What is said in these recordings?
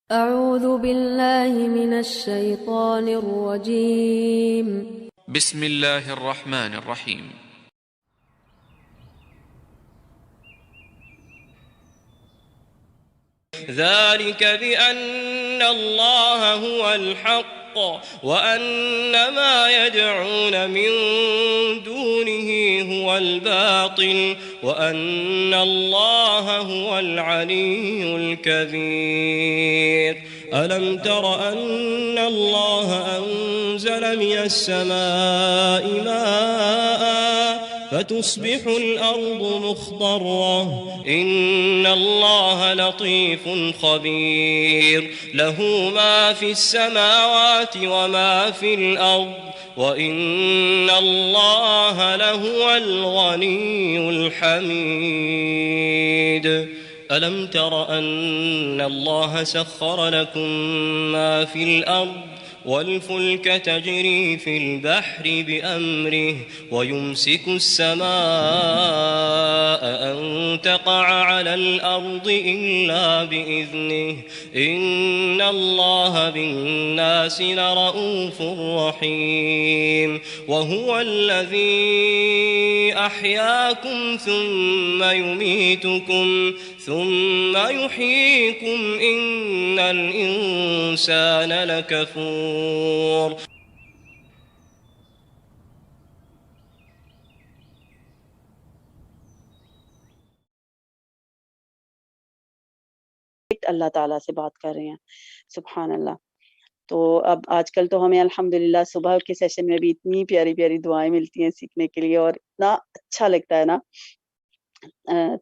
أعوذ بالله من الشيطان الرجيم. بسم الله الرحمن الرحيم. ذلك بأن الله هو الحق وأن ما يدعون من دونه هو الباطل وأن الله هو العلي الكبير. ألم تر أن الله أنزل من السماء ماء فتصبح الأرض مخضرة إن الله لطيف خبير له ما في السماوات وما في الأرض وإن الله لهو الغني الحميد. ألم تر أن الله سخر لكم ما في الأرض والفلك تجري في البحر بأمره ويمسك السماء أن تقع على الأرض إلا بإذنه إن الله بالناس لرؤوف رحيم. وهو الذي أحياكم ثم يميتكم ثم يحييكم إن الإنسان لكفور. اللہ تعالیٰ سے بات کر رہے ہیں. سبحان اللہ. تو اب آج کل تو ہمیں الحمدللہ صبح کے سیشن میں بھی اتنی پیاری پیاری دعائیں ملتی ہیں سیکھنے کے لیے، اور اتنا اچھا لگتا ہے نا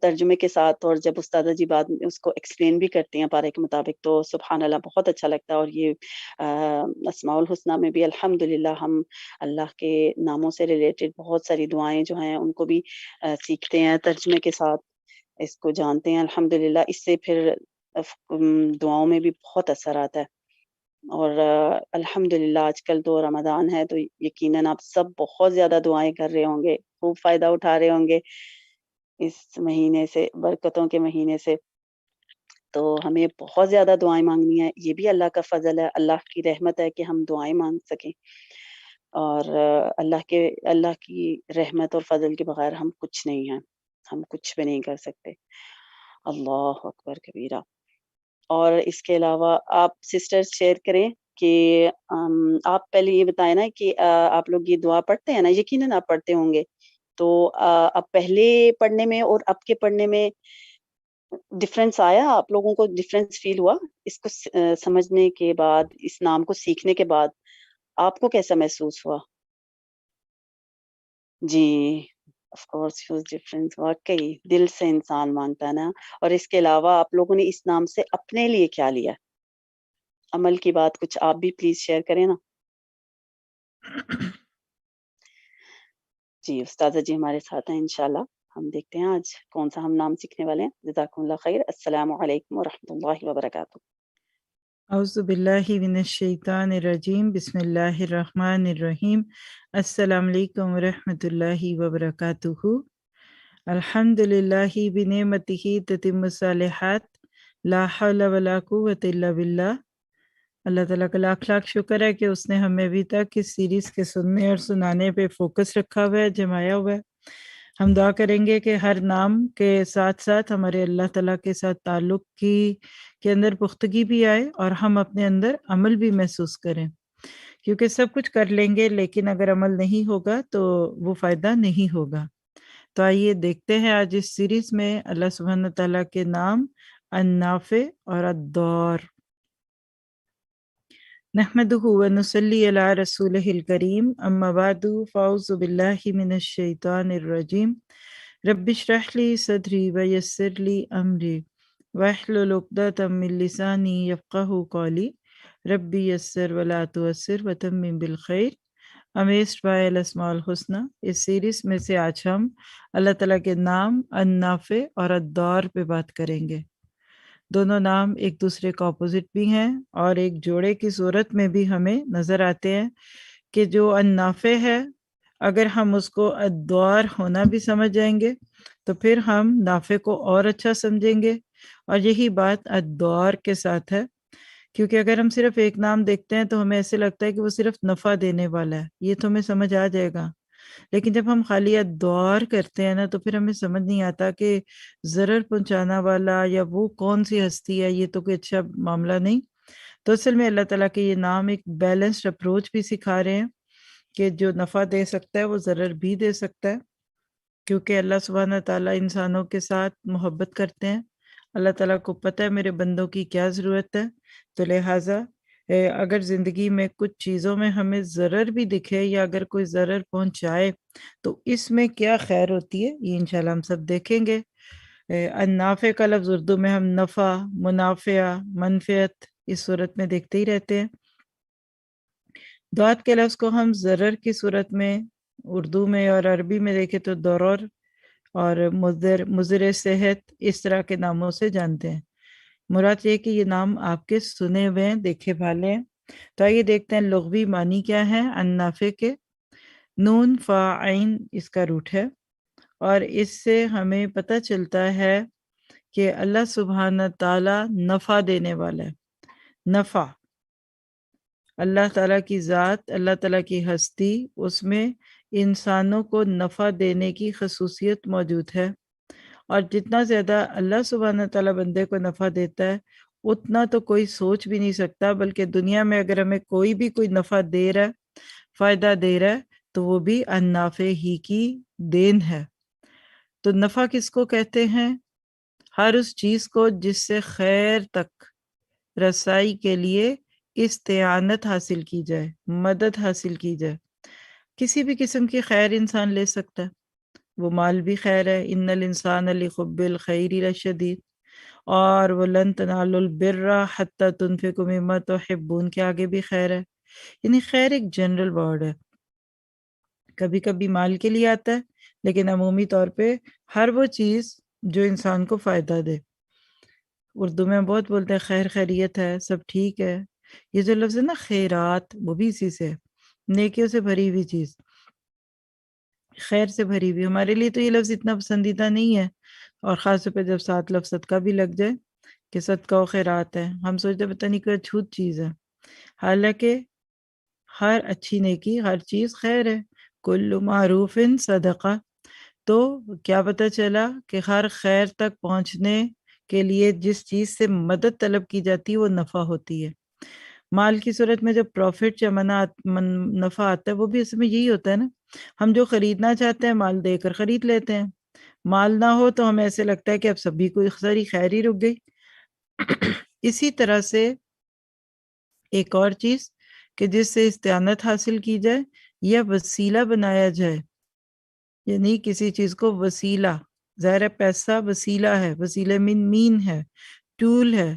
ترجمے کے ساتھ، اور جب استاذہ جی بعد میں اس کو ایکسپلین بھی کرتے ہیں پارے کے مطابق تو سبحان اللہ بہت اچھا لگتا ہے. اور یہ اسماء الحسنہ میں بھی الحمدللہ ہم اللہ کے ناموں سے ریلیٹڈ بہت ساری دعائیں جو ہیں ان کو بھی سیکھتے ہیں ترجمے کے ساتھ، اس کو جانتے ہیں الحمدللہ. اس سے پھر دعاؤں میں بھی بہت اثر آتا ہے. اور الحمدللہ آج کل تو رمضان ہے تو یقیناً آپ سب بہت زیادہ دعائیں کر رہے ہوں گے، خوب فائدہ اٹھا رہے ہوں گے اس مہینے سے، برکتوں کے مہینے سے. تو ہمیں بہت زیادہ دعائیں مانگنی ہے، یہ بھی اللہ کا فضل ہے، اللہ کی رحمت ہے کہ ہم دعائیں مانگ سکیں. اور اللہ کی رحمت اور فضل کے بغیر ہم کچھ نہیں ہیں، ہم کچھ بھی نہیں کر سکتے. اللہ اکبر کبیرہ. اور اس کے علاوہ آپ سسٹرز شیئر کریں کہ آپ پہلے یہ بتائیں نا کہ آپ لوگ یہ دعا پڑھتے ہیں نا، یقیناً آپ پڑھتے ہوں گے. تو اب پہلے پڑھنے میں اور اب کے پڑھنے میں ڈفرینس آیا؟ آپ لوگوں کو ڈفرینس فیل ہوا اس کو سمجھنے کے بعد، اس نام کو سیکھنے کے بعد آپ کو کیسا محسوس ہوا؟ جی آف کورس ڈفرینس واقعی دل سے انسان مانگتا ہے نا. اور اس کے علاوہ آپ لوگوں نے اس نام سے اپنے لیے کیا لیا، عمل کی بات کچھ آپ بھی پلیز شیئر کریں نا. جی استاذہ جی ہمارے ساتھ ہیں انشاءاللہ. ہم دیکھتے ہیں آج کون سا ہم نام سیکھنے والے ہیں. جزاکم اللہ خیر. السلام علیکم ورحمۃ اللہ وبرکاتہ. اعوذ باللہ من الشیطان الرجیم. بسم اللہ الرحمن الرحیم. السلام علیکم ورحمۃ اللہ وبرکاتہ. الحمد للہ بنعمتہ تتم الصالحات لا حول ولا قوۃ الا باللہ. اللہ تعالیٰ کا لاکھ لاکھ شکر ہے کہ اس نے ہمیں ابھی تک اس سیریز کے سننے اور سنانے پہ فوکس رکھا ہوا ہے، جمایا ہوا ہے. ہم دعا کریں گے کہ ہر نام کے ساتھ ساتھ ہمارے اللہ تعالیٰ کے ساتھ تعلق کے اندر پختگی بھی آئے اور ہم اپنے اندر عمل بھی محسوس کریں، کیونکہ سب کچھ کر لیں گے لیکن اگر عمل نہیں ہوگا تو وہ فائدہ نہیں ہوگا. تو آئیے دیکھتے ہیں آج اس سیریز میں اللہ سبحانہ تعالیٰ کے نام النافع اور الضار. نحمده ونصلي على رسوله الكريم اما بعد فاعوذ بالله من الشيطان الرجيم. رب اشرح لي صدري ويسر لي امري واحلل عقدة من لساني يفقهوا قولي. ربي يسر ولا تعسر وتمم بالخير. Amazed by الاسماء الحسنى. اس سیریز میں سے آج ہم اللہ تعالیٰ کے نام النافع اور الضار پہ بات کریں گے. دونوں نام ایک دوسرے کا اپوزٹ بھی ہیں اور ایک جوڑے کی صورت میں بھی ہمیں نظر آتے ہیں کہ جو النافع ہے اگر ہم اس کو الضار ہونا بھی سمجھ جائیں گے تو پھر ہم نافع کو اور اچھا سمجھیں گے. اور یہی بات الضار کے ساتھ ہے کیونکہ اگر ہم صرف ایک نام دیکھتے ہیں تو ہمیں ایسے لگتا ہے کہ وہ صرف نفع دینے والا ہے، یہ تو ہمیں سمجھ آ جائے گا. لیکن جب ہم خالی ادوار کرتے ہیں نا تو پھر ہمیں سمجھ نہیں آتا کہ ضرر پہنچانا والا یا وہ کون سی ہستی ہے، یہ تو کوئی اچھا معاملہ نہیں. تو اصل میں اللہ تعالیٰ کے یہ نام ایک بیلنسڈ اپروچ بھی سکھا رہے ہیں کہ جو نفع دے سکتا ہے وہ ضرر بھی دے سکتا ہے، کیونکہ اللہ سبحانہ تعالیٰ انسانوں کے ساتھ محبت کرتے ہیں. اللہ تعالیٰ کو پتہ ہے میرے بندوں کی کیا ضرورت ہے، تو لہٰذا اگر زندگی میں کچھ چیزوں میں ہمیں ضرر بھی دکھے یا اگر کوئی ضرر پہنچائے تو اس میں کیا خیر ہوتی ہے، یہ انشاءاللہ ہم سب دیکھیں گے. النافع کا لفظ اردو میں ہم نفع، منافع، منفعت اس صورت میں دیکھتے ہی رہتے ہیں. دعات کے لفظ کو ہم ضرر کی صورت میں اردو میں اور عربی میں دیکھیں تو ضرر اور مضر صحت اس طرح کے ناموں سے جانتے ہیں. مراد یہ کہ یہ نام آپ کے سنے ہوئے ہیں، دیکھے بھالے ہیں. تو آئیے دیکھتے ہیں لغوی معنی کیا ہے النافع کے. نون فا عین اس کا روٹ ہے، اور اس سے ہمیں پتہ چلتا ہے کہ اللہ سبحانہ تعالیٰ نفع دینے والا ہے. نفع، اللہ تعالیٰ کی ذات، اللہ تعالیٰ کی ہستی، اس میں انسانوں کو نفع دینے کی خصوصیت موجود ہے. اور جتنا زیادہ اللہ سبحانہ تعالیٰ بندے کو نفع دیتا ہے اتنا تو کوئی سوچ بھی نہیں سکتا، بلکہ دنیا میں اگر ہمیں کوئی نفع دے رہا ہے، فائدہ دے رہا ہے، تو وہ بھی النافع ہی کی دین ہے. تو نفع کس کو کہتے ہیں؟ ہر اس چیز کو جس سے خیر تک رسائی کے لیے استعانت حاصل کی جائے، مدد حاصل کی جائے. کسی بھی قسم کی خیر انسان لے سکتا ہے، وہ مال بھی خیر ہے، ان الانسان لحب الخیر لشدید، اور وہ لن تنالوا البر حتی تنفقوا مما تحبون کے آگے بھی خیر ہے. یعنی خیر ایک جنرل ورڈ ہے، کبھی کبھی مال کے لیے آتا ہے لیکن عمومی طور پہ ہر وہ چیز جو انسان کو فائدہ دے. اردو میں بہت بولتے ہیں خیر خیریت ہے، سب ٹھیک ہے. یہ جو لفظ ہے نا خیرات، وہ بھی اسی سے، نیکیوں سے بھری ہوئی چیز، خیر سے بھری ہوئی. ہمارے لیے تو یہ لفظ اتنا پسندیدہ نہیں ہے، اور خاص طور پہ جب ساتھ لفظ صدقہ بھی لگ جائے کہ صدقہ و خیرات ہے، ہم سوچتے پتہ نہیں کوئی چھوت چیز ہے. حالانکہ ہر اچھی نیکی، ہر چیز خیر ہے. کل معروف صدقہ. تو کیا پتہ چلا کہ ہر خیر تک پہنچنے کے لیے جس چیز سے مدد طلب کی جاتی ہے وہ نفع ہوتی ہے. مال کی صورت میں جب پروفٹ یا نفع آتا ہے وہ بھی اس میں یہی ہوتا ہے نا، ہم جو خریدنا چاہتے ہیں مال دے کر خرید لیتے ہیں. مال نہ ہو تو ہمیں ایسے لگتا ہے کہ اب سبھی کو ساری خیر ہی رک گئی. اسی طرح سے ایک اور چیز کہ جس سے استعانت حاصل کی جائے یا وسیلہ بنایا جائے، یعنی کسی چیز کو وسیلہ، ظاہر پیسہ وسیلہ ہے، وسیلہ مین ہے، ٹول ہے.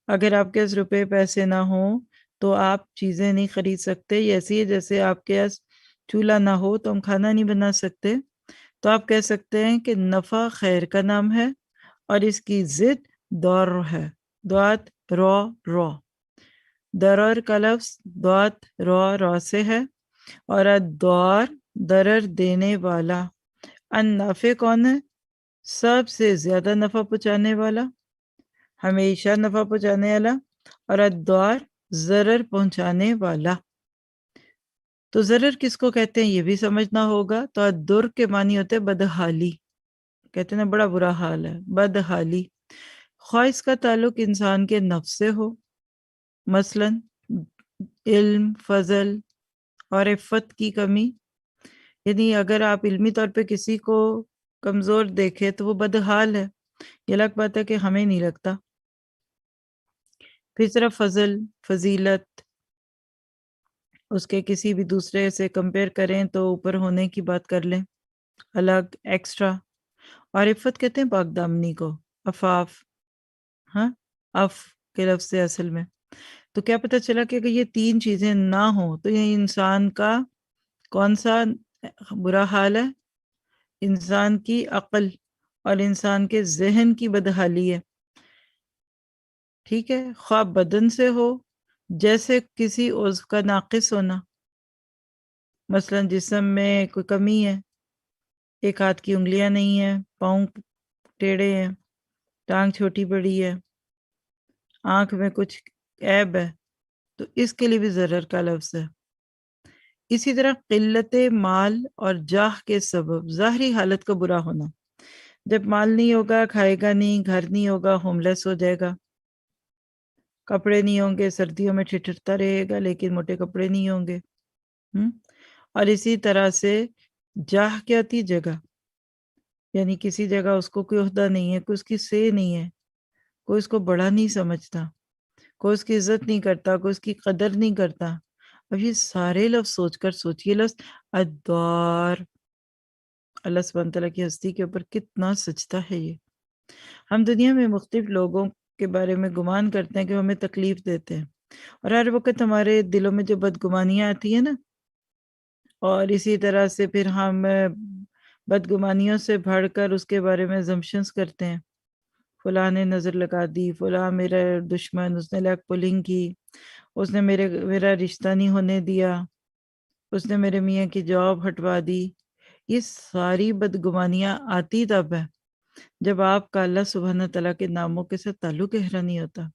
اگر آپ کے پاس روپے پیسے نہ ہوں تو آپ چیزیں نہیں خرید سکتے. ایسی ہے جیسے آپ کے پاس چولہا نہ ہو تو ہم کھانا نہیں بنا سکتے. تو آپ کہہ سکتے ہیں کہ نفع خیر کا نام ہے اور اس کی ضد ضرر ہے. ضاد رو، ضرر کا لفظ ضاد رو سے ہے، اور الضار ضرر دینے والا. النافع کون ہے؟ سب سے زیادہ نفع پہنچانے والا، ہمیشہ نفع پہنچانے والا، اور الضار ضرر پہنچانے والا. تو ضرر کس کو کہتے ہیں یہ بھی سمجھنا ہوگا. تو الضر کے معنی ہوتے ہیں بدحالی، کہتے ہیں بڑا برا حال ہے، بدحالی. خواہ اس کا تعلق انسان کے نفس سے ہو، مثلا علم، فضل اور عفت کی کمی. یعنی اگر آپ علمی طور پہ کسی کو کمزور دیکھے تو وہ بدحال ہے، یہ الگ بات ہے کہ ہمیں نہیں لگتا. پھر طرف فضل، فضیلت، اس کے کسی بھی دوسرے سے کمپیئر کریں تو اوپر ہونے کی بات کر لیں، الگ، ایکسٹرا. اور عفت کہتے ہیں پاک دامنی کو، عفاف، ہاں، اف کے لفظ سے اصل میں. تو کیا پتہ چلا کہ اگر یہ تین چیزیں نہ ہوں تو یہ انسان کا کون سا برا حال ہے؟ انسان کی عقل اور انسان کے ذہن کی بدحالی ہے. ٹھیک ہے، خواہ بدن سے ہو، جیسے کسی عضو کا ناقص ہونا، مثلا جسم میں کوئی کمی ہے، ایک ہاتھ کی انگلیاں نہیں ہیں، پاؤں ٹیڑھے ہیں، ٹانگ چھوٹی بڑی ہے، آنکھ میں کچھ عیب ہے تو اس کے لیے بھی ضرر کا لفظ ہے۔ اسی طرح قلت مال اور جاہ کے سبب ظاہری حالت کا برا ہونا، جب مال نہیں ہوگا کھائے گا نہیں، گھر نہیں ہوگا ہوم لیس ہو جائے گا، کپڑے نہیں ہوں گے سردیوں میں ٹھٹھرتا رہے گا لیکن موٹے کپڑے نہیں ہوں گے۔ اور اسی طرح سے جاہ کیا تھی جگہ، یعنی کسی جگہ اس کو کوئی عہدہ نہیں ہے، کوئی اس کی سے نہیں ہے، کوئی اس کو بڑا نہیں سمجھتا، کوئی اس کی عزت نہیں کرتا، کوئی اس کی قدر نہیں کرتا۔ اب یہ سارے لفظ سوچ کر سوچئے لفظ الدار، اللہ سبحانہ تعالیٰ کی ہستی کے اوپر کتنا سچتا ہے یہ۔ ہم دنیا میں مختلف لوگوں کے بارے میں گمان کرتے ہیں کہ وہ ہمیں تکلیف دیتے ہیں، اور ہر وقت ہمارے دلوں میں جو بدگمانیاں آتی ہیں نا، اور اسی طرح سے پھر ہم بدگمانیوں سے بڑھ کر اس کے بارے میں assumptions کرتے ہیں، فلاں نے نظر لگا دی، فلاں میرا دشمن، اس نے لیگ پولنگ کی، اس نے میرا رشتہ نہیں ہونے دیا، اس نے میرے میاں کی جاب ہٹوا دی۔ یہ ساری بدگمانیاں آتی تب ہے جب آپ کا اللہ سبحانہ تعالیٰ کے ناموں کے ساتھ تعلق گہرا نہیں ہوتا۔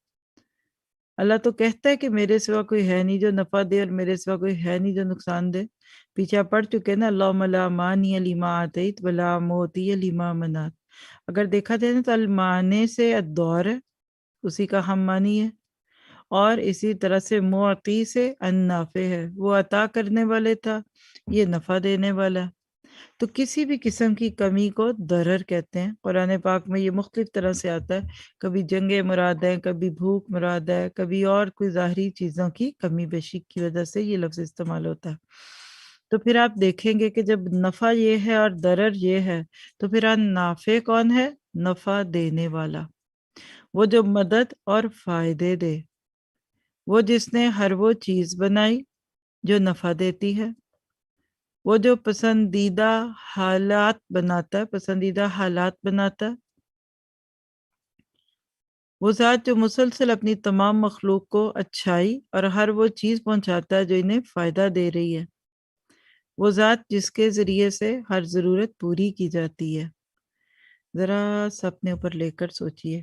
اللہ تو کہتا ہے کہ میرے سوا کوئی ہے نہیں جو نفع دے، اور میرے سوا کوئی ہے نہیں جو نقصان دے۔ پیچھے آپ پڑھ چکے نا، اللہم لا مانی لما آتیت ولا موتی لما منعت۔ اگر دیکھا جائے نا تو المانے سے الدور ہے، اسی کا ہم مانی ہے، اور اسی طرح سے معطی سے النافع ہے، وہ عطا کرنے والے تھا، یہ نفع دینے والا ہے۔ تو کسی بھی قسم کی کمی کو ضرر کہتے ہیں۔ قرآن پاک میں یہ مختلف طرح سے آتا ہے، کبھی جنگیں مراد ہے، کبھی بھوک مراد ہے، کبھی اور کوئی ظاہری چیزوں کی کمی بیشی کی وجہ سے یہ لفظ استعمال ہوتا ہے۔ تو پھر آپ دیکھیں گے کہ جب نفع یہ ہے اور ضرر یہ ہے تو پھر نافع کون ہے؟ نفع دینے والا، وہ جو مدد اور فائدے دے، وہ جس نے ہر وہ چیز بنائی جو نفع دیتی ہے، وہ جو پسندیدہ حالات بناتا ہے، پسندیدہ حالات بناتا ہے، وہ ذات جو مسلسل اپنی تمام مخلوق کو اچھائی اور ہر وہ چیز پہنچاتا ہے جو انہیں فائدہ دے رہی ہے، وہ ذات جس کے ذریعے سے ہر ضرورت پوری کی جاتی ہے۔ ذرا سا اپنے اوپر لے کر سوچئے،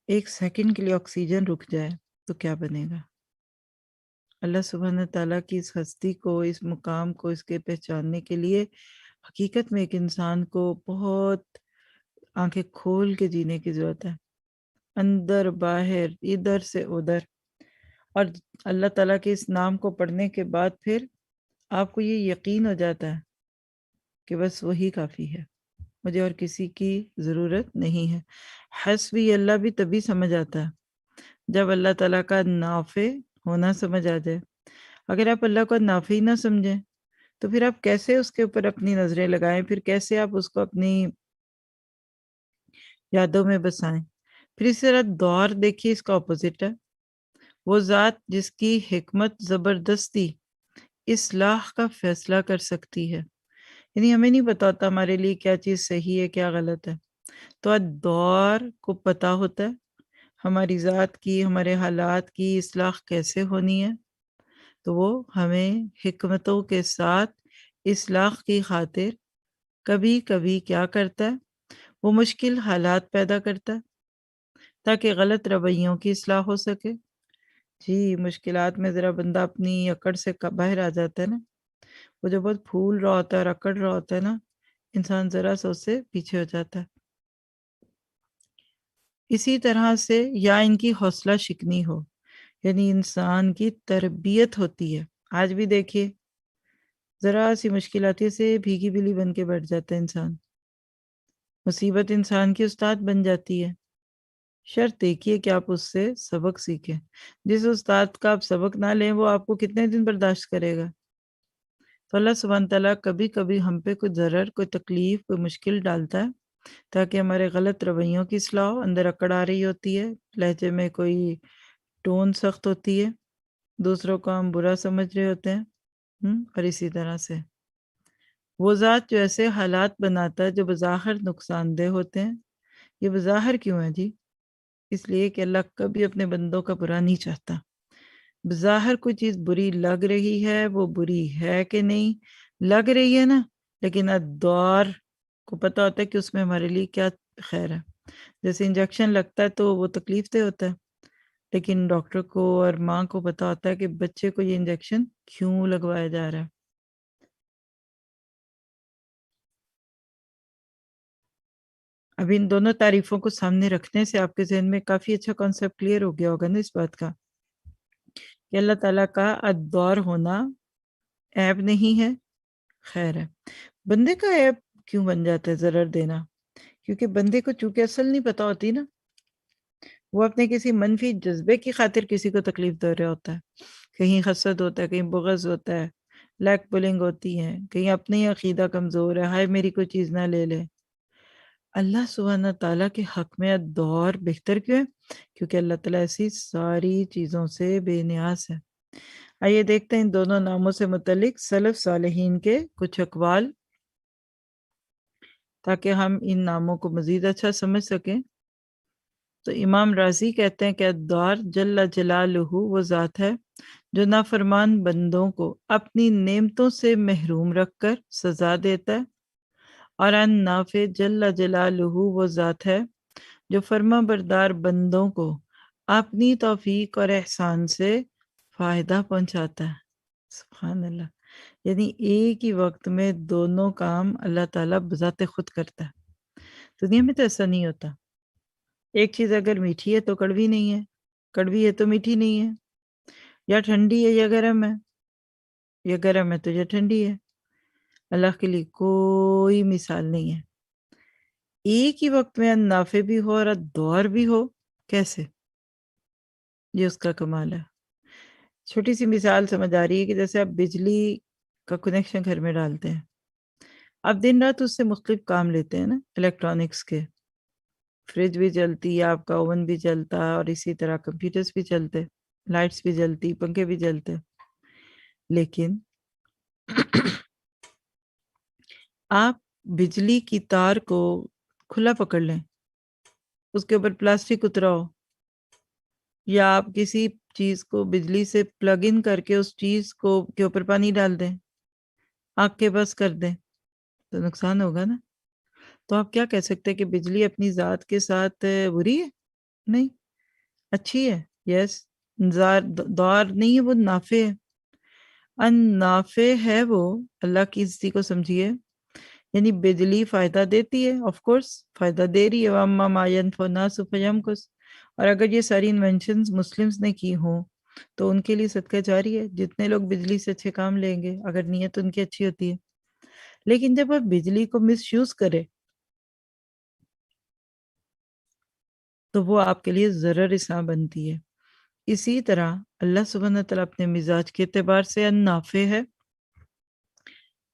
ایک سیکنڈ کے لیے آکسیجن رک جائے تو کیا بنے گا؟ اللہ سبحانہ تعالیٰ کی اس ہستی کو، اس مقام کو، اس کے پہچاننے کے لیے حقیقت میں ایک انسان کو بہت آنکھیں کھول کے جینے کی ضرورت ہے، اندر باہر ادھر سے ادھر۔ اور اللہ تعالیٰ کے اس نام کو پڑھنے کے بعد پھر آپ کو یہ یقین ہو جاتا ہے کہ بس وہی کافی ہے، مجھے اور کسی کی ضرورت نہیں ہے۔ حسبی اللہ بھی تبھی سمجھ آتا ہے جب اللہ تعالیٰ کا نافع ہونا سمجھ آ جائے۔ اگر آپ اللہ کو نافع ہی نہ سمجھیں تو پھر آپ کیسے اس کے اوپر اپنی نظریں لگائیں، پھر کیسے آپ اس کو اپنی یادوں میں بسائیں؟ پھر اس طرح دور دیکھیے، اس کا اپوزٹ ہے، وہ ذات جس کی حکمت زبردستی اصلاح کا فیصلہ کر سکتی ہے، یعنی ہمیں نہیں پتا ہوتا ہمارے لیے کیا چیز صحیح ہے کیا غلط ہے، تو دور کو پتا ہوتا ہے ہماری ذات کی، ہمارے حالات کی اصلاح کیسے ہونی ہے، تو وہ ہمیں حکمتوں کے ساتھ اصلاح کی خاطر کبھی کبھی کیا کرتا ہے، وہ مشکل حالات پیدا کرتا ہے تاکہ غلط رویوں کی اصلاح ہو سکے۔ جی مشکلات میں ذرا بندہ اپنی اکڑ سے باہر آ جاتا ہے نا، وہ جو بہت پھول رہا ہوتا ہے اور اکڑ رہا ہوتا ہے نا، انسان ذرا سا اس سے پیچھے ہو جاتا ہے۔ اسی طرح سے یا ان کی حوصلہ شکنی ہو، یعنی انسان کی تربیت ہوتی ہے۔ آج بھی دیکھیے ذرا سی مشکل آتی ہے سے بھیگی بلی بن کے بیٹھ جاتا ہے انسان، مصیبت انسان کی استاد بن جاتی ہے۔ شرط دیکھیے کہ آپ اس سے سبق سیکھیں۔ جس استاد کا آپ سبق نہ لیں وہ آپ کو کتنے دن برداشت کرے گا؟ تو اللہ سبحانہ تعالیٰ کبھی کبھی ہم پہ کوئی ضرر، کوئی تکلیف، کوئی مشکل ڈالتا ہے تاکہ ہمارے غلط رویوں کی اصلاح ہو۔ اندر اکڑ آ رہی ہوتی ہے، لہجے میں کوئی ٹون سخت ہوتی ہے، دوسروں کو ہم برا سمجھ رہے ہوتے ہیں، اور اسی طرح سے وہ ذات جو ایسے حالات بناتا ہے جو بظاہر نقصان دہ ہوتے ہیں۔ یہ بظاہر کیوں ہے جی؟ اس لیے کہ اللہ کبھی اپنے بندوں کا برا نہیں چاہتا۔ بظاہر کوئی چیز بری لگ رہی ہے، وہ بری ہے کہ نہیں لگ رہی ہے نا، لیکن الدور کو پتا ہوتا ہے کہ اس میں ہمارے لیے کیا خیر ہے۔ جیسے انجیکشن لگتا ہے تو وہ تکلیف دہ ہوتا ہے، لیکن ڈاکٹر کو اور ماں کو پتا ہوتا ہے کہ بچے کو یہ انجیکشن کیوں لگوایا جا رہا ہے. اب ان دونوں تعریفوں کو سامنے رکھنے سے آپ کے ذہن میں کافی اچھا کانسیپٹ کلیئر ہو گیا ہوگا نا اس بات کا کہ اللہ تعالیٰ کا الدور ہونا عیب نہیں ہے، خیر ہے. بندے کا عیب کیوں بن جاتا ہے ضرر دینا؟ کیونکہ بندے کو چونکہ اصل نہیں پتا ہوتی نا، وہ اپنے کسی منفی جذبے کی خاطر کسی کو تکلیف دے رہا ہوتا ہے. کہیں حسد ہوتا ہے، کہیں بغض ہوتا ہے، لیک پولنگ ہوتی ہے، کہیں اپنی عقیدہ کمزور ہے، ہائے میری کوئی چیز نہ لے لے. اللہ سبحانہ تعالیٰ کے حق میں دور بہتر کیوں ہے؟ کیونکہ اللہ تعالیٰ ایسی ساری چیزوں سے بے نیاز ہے. آئیے دیکھتے ہیں ان دونوں ناموں سے متعلق سلف صالحین کے کچھ اقوال تاکہ ہم ان ناموں کو مزید اچھا سمجھ سکیں. تو امام رازی کہتے ہیں کہ الدار جل جلالہ وہ ذات ہے جو نافرمان بندوں کو اپنی نعمتوں سے محروم رکھ کر سزا دیتا ہے، اور ان نافع جل جلالہ وہ ذات ہے جو فرما بردار بندوں کو اپنی توفیق اور احسان سے فائدہ پہنچاتا ہے. سبحان اللہ. یعنی ایک ہی وقت میں دونوں کام اللہ تعالیٰ بذات خود کرتا ہے. دنیا میں تو ایسا نہیں ہوتا. ایک چیز اگر میٹھی ہے تو کڑوی نہیں ہے، کڑوی ہے تو میٹھی نہیں ہے، یا ٹھنڈی ہے یا گرم ہے، یا گرم ہے تو یا ٹھنڈی ہے. اللہ کے لیے کوئی مثال نہیں ہے. ایک ہی وقت میں نافع بھی ہو اور دور بھی ہو. کیسے؟ یہ اس کا کمال ہے. چھوٹی سی مثال سمجھ آ رہی ہے کہ جیسے آپ بجلی کا کنیکشن گھر میں ڈالتے ہیں، آپ دن رات اس سے مختلف کام لیتے ہیں نا الیکٹرانکس کے. فریج بھی چلتی ہے آپ کا، اوون بھی چلتا ہے، اور اسی طرح کمپیوٹرز بھی چلتے، لائٹس بھی جلتی، پنکھے بھی چلتے. لیکن آپ بجلی کی تار کو کھلا پکڑ لیں، اس کے اوپر پلاسٹک اتراؤ، یا آپ کسی چیز کو بجلی سے پلگ ان کر کے اس چیز کو کے اوپر پانی ڈال دیں، آگ کے بس کر دیں، تو نقصان ہوگا نا. تو آپ کیا کہہ سکتے ہیں کہ بجلی اپنی ذات کے ساتھ بری ہے؟ نہیں، اچھی ہے. یس، دور نہیں ہے، وہ نافع ہے. ان نافع ہے وہ اللہ کی عزتی کو سمجھیے. یعنی بجلی فائدہ دیتی ہے، آف کورس فائدہ دے رہی ہے. وَأَمَّا مَا يَنْفَعُ النَّاسَ فَيَمْكُثُ. اور اگر یہ ساری انوینشنز مسلمز نے کی ہوں تو ان کے لیے صدقہ جاری ہے. جتنے لوگ بجلی سے اچھے کام لیں گے، اگر نیت ان کی اچھی ہوتی ہے. لیکن جب آپ بجلی کو مس یوز کرے تو وہ آپ کے لیے ضرر رساں بنتی ہے. اسی طرح اللہ سبحانہ تعالیٰ اپنے مزاج کے اعتبار سے نافع ہے.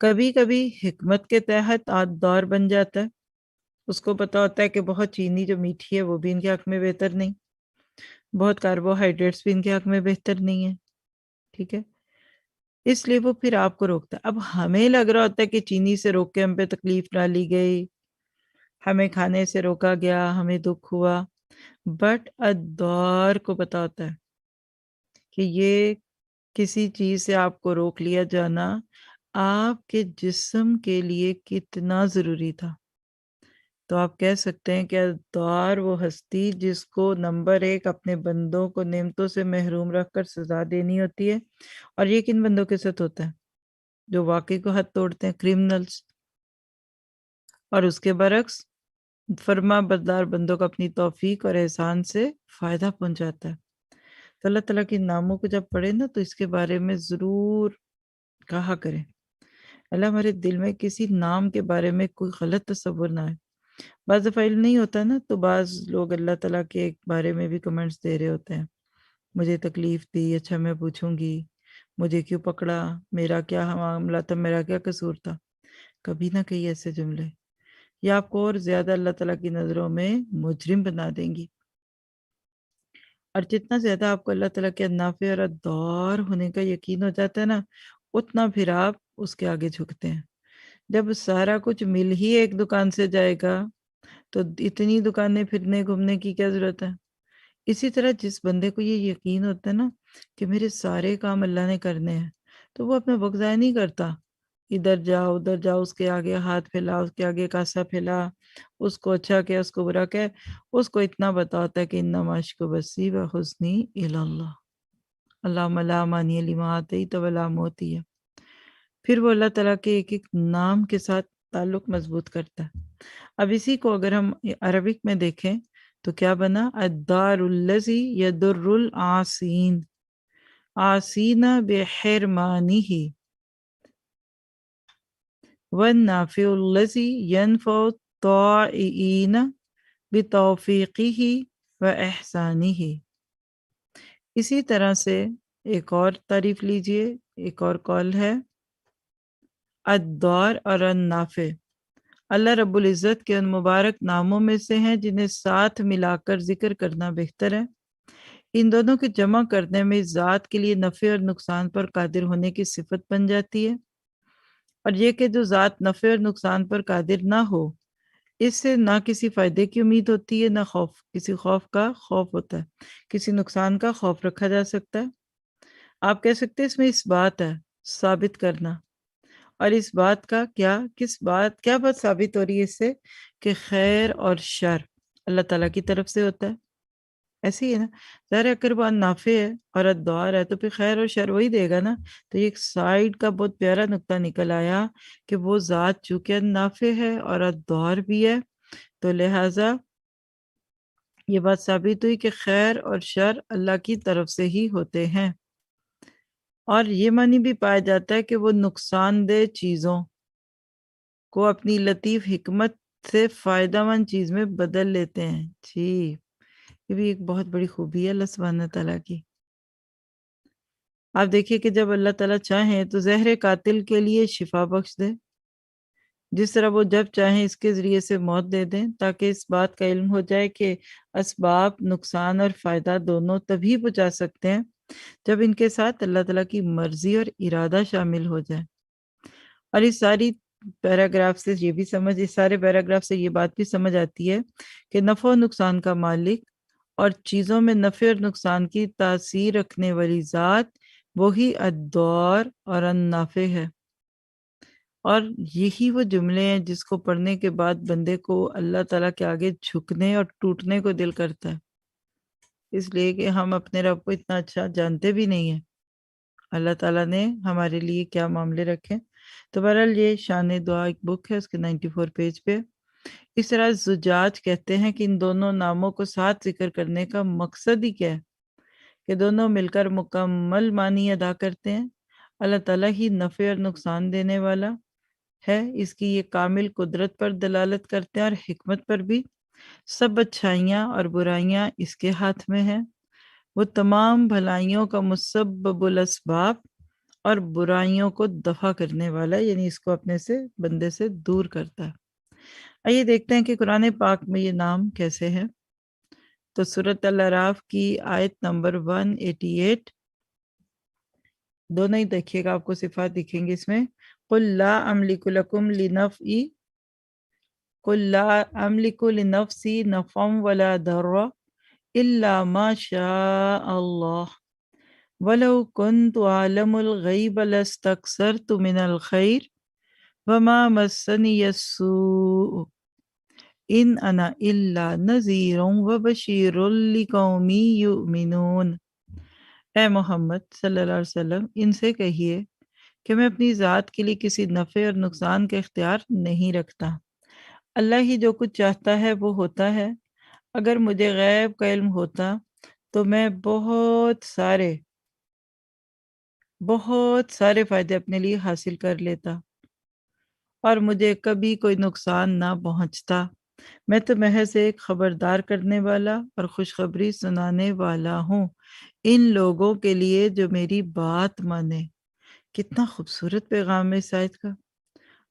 کبھی کبھی حکمت کے تحت دور بن جاتا ہے. اس کو پتا ہوتا ہے کہ بہت چینی جو میٹھی ہے وہ بھی ان کے حق میں بہتر نہیں، بہت کاربوہائیڈریٹس بھی ان کے حق میں بہتر نہیں ہے. ٹھیک ہے، اس لیے وہ پھر آپ کو روکتا ہے. اب ہمیں لگ رہا ہوتا ہے کہ چینی سے روک کے ہم پہ تکلیف ڈالی گئی، ہمیں کھانے سے روکا گیا، ہمیں دکھ ہوا. بٹ الدور کو پتا ہوتا ہے کہ یہ کسی چیز سے آپ کو روک لیا جانا آپ کے جسم کے لیے کتنا ضروری تھا. تو آپ کہہ سکتے ہیں کہ الدور وہ ہستی جس کو نمبر 1 اپنے بندوں کو نعمتوں سے محروم رکھ کر سزا دینی ہوتی ہے. اور یہ کن بندوں کے ساتھ ہوتا ہے؟ جو واقعی کو حد توڑتے ہیں، کرمنلز. اور اس کے برعکس فرما بردار بندوں کو اپنی توفیق اور احسان سے فائدہ پہنچاتا ہے. تو اللہ تعالیٰ کے ناموں کو جب پڑھیں نا تو اس کے بارے میں ضرور کہا کریں. اللہ ہمارے دل میں کسی نام کے بارے میں کوئی غلط تصور نہ آئے. بعض دفعہ علم نہیں ہوتا نا، تو بعض لوگ اللہ تعالیٰ کے بارے میں بھی کمنٹس دے رہے ہوتے ہیں، مجھے تکلیف دی، اچھا میں پوچھوں گی مجھے کیوں پکڑا، میرا کیا معاملہ تھا، میرا کیا قصور تھا. کبھی نہ کہیں ایسے جملے، یا آپ کو اور زیادہ اللہ تعالیٰ کی نظروں میں مجرم بنا دیں گی. اور جتنا زیادہ آپ کو اللہ تعالیٰ کے نافع اور دور ہونے کا یقین ہو جاتا ہے نا، اتنا پھر آپ اس کے آگے جھکتے ہیں. جب سارا کچھ مل ہی ایک دکان سے جائے گا تو اتنی دکانیں پھرنے گھومنے کی کیا ضرورت ہے. اسی طرح جس بندے کو یہ یقین ہوتا ہے نا کہ میرے سارے کام اللہ نے کرنے ہیں، تو وہ اپنا وقت ضائع نہیں کرتا ادھر جاؤ ادھر جاؤ، اس کے آگے ہاتھ پھیلا، اس کے آگے کاسا پھیلا، اس کو اچھا کیا اس کو برا کیا، اس کو اتنا بتا ہوتا ہے کہ انما اشکو بسی و حسنی الی اللہ، اللہم لا مانع لما اعطیت ولا معطی ہے۔ پھر وہ اللہ تعالیٰ کے ایک ایک نام کے ساتھ تعلق مضبوط کرتا ہے۔ اب اسی کو اگر ہم عربک میں دیکھیں تو کیا بنا؟ الدار الذی یدر العاصین، عاصین بحرمانہ، والنافع الذی ینفع الطائعین بتوفیقہ و احسانہ۔ اسی طرح سے ایک اور تعریف لیجئے، ایک اور قول ہے الدار اور النافع، اللہ رب العزت کے ان مبارک ناموں میں سے ہیں جنہیں ساتھ ملا کر ذکر کرنا بہتر ہے۔ ان دونوں کے جمع کرنے میں ذات کے لیے نفع اور نقصان پر قادر ہونے کی صفت بن جاتی ہے، اور یہ کہ جو ذات نفع اور نقصان پر قادر نہ ہو، اس سے نہ کسی فائدے کی امید ہوتی ہے، نہ کسی خوف کا خوف ہوتا ہے، کسی نقصان کا خوف رکھا جا سکتا ہے۔ آپ کہہ سکتے ہیں اس میں اس بات ہے ثابت کرنا، اور اس بات کا کیا بات ثابت ہو رہی ہے اس سے؟ کہ خیر اور شر اللہ تعالیٰ کی طرف سے ہوتا ہے۔ ایسے ہی ہے نا، ظاہر ہے اگر وہ نافع ہے اور الدوار ہے تو پھر خیر اور شر وہی دے گا نا۔ تو یہ ایک سائیڈ کا بہت پیارا نقطہ نکل آیا کہ وہ ذات چونکہ نافع ہے اور الدوار بھی ہے، تو لہٰذا یہ بات ثابت ہوئی کہ خیر اور شر اللہ کی طرف سے ہی ہوتے ہیں۔ اور یہ معنی بھی پایا جاتا ہے کہ وہ نقصان دہ چیزوں کو اپنی لطیف حکمت سے فائدہ مند چیز میں بدل لیتے ہیں۔ جی، یہ بھی ایک بہت بڑی خوبی ہے اللہ سبحانہ تعالیٰ کی۔ آپ دیکھیے کہ جب اللہ تعالیٰ چاہیں تو زہر قاتل کے لیے شفا بخش دے، جس طرح وہ جب چاہیں اس کے ذریعے سے موت دے دیں، تاکہ اس بات کا علم ہو جائے کہ اسباب نقصان اور فائدہ دونوں تبھی پہنچا سکتے ہیں جب ان کے ساتھ اللہ تعالیٰ کی مرضی اور ارادہ شامل ہو جائے۔ اور اس ساری پیراگراف سے یہ بھی اس سارے پیراگراف سے یہ بات بھی سمجھ آتی ہے کہ نفع و نقصان کا مالک اور چیزوں میں نفع اور نقصان کی تاثیر رکھنے والی ذات وہی الدار اور النافع ہے۔ اور یہی وہ جملے ہیں جس کو پڑھنے کے بعد بندے کو اللہ تعالیٰ کے آگے جھکنے اور ٹوٹنے کو دل کرتا ہے، اس لیے کہ ہم اپنے رب کو اتنا اچھا جانتے بھی نہیں ہیں، اللہ تعالیٰ نے ہمارے لیے کیا معاملے رکھے۔ تو بہرحال یہ شان دعا ایک بک ہے، اس کے 94 پیج پہ۔ اس طرح زجاج کہتے ہیں کہ ان دونوں ناموں کو ساتھ ذکر کرنے کا مقصد ہی کیا ہے کہ دونوں مل کر مکمل معنی ادا کرتے ہیں۔ اللہ تعالیٰ ہی نفع اور نقصان دینے والا ہے، اس کی یہ کامل قدرت پر دلالت کرتے ہیں اور حکمت پر بھی۔ سب اچھائیاں اور برائیاں اس کے ہاتھ میں ہیں، وہ تمام بھلائیوں کا مسبب الاسباب اور برائیوں کو دفع کرنے والا ہے، یعنی اس کو اپنے سے بندے سے دور کرتا ہے۔ آئیے دیکھتے ہیں کہ قرآن پاک میں یہ نام کیسے ہیں۔ تو سورۃ الاعراف کی آیت نمبر 188 دونوں ہی دیکھیے گا، آپ کو صفات دکھیں گے اس میں۔ قُلْ لَا أَمْلِكُ لَكُمْ لِنَفْعِي قُلْ لَا أَمْلِكُ لِنَفْسِي نَفْعًا وَلَا ضَرًّا إِلَّا مَا شَاءَ اللَّهُ وَلَوْ كُنْتُ أَعْلَمُ الْغَيْبَ لَاسْتَكْثَرْتُ مِنَ الْخَيْرِ وَمَا مَسَّنِيَ السُّوءُ إِنْ أَنَا إِلَّا نَذِيرٌ وَبَشِيرٌ لِقَوْمٍ يُؤْمِنُونَ۔ اے محمد صلی اللہ علیہ وسلم، ان سے کہیے کہ میں اپنی ذات کے لیے کسی نفع اور نقصان کا اختیار نہیں رکھتا، اللہ ہی جو کچھ چاہتا ہے وہ ہوتا ہے۔ اگر مجھے غیب کا علم ہوتا تو میں بہت سارے فائدے اپنے لیے حاصل کر لیتا اور مجھے کبھی کوئی نقصان نہ پہنچتا۔ میں تو محض ایک خبردار کرنے والا اور خوشخبری سنانے والا ہوں ان لوگوں کے لیے جو میری بات مانے۔ کتنا خوبصورت پیغام ہے اس آیت کا۔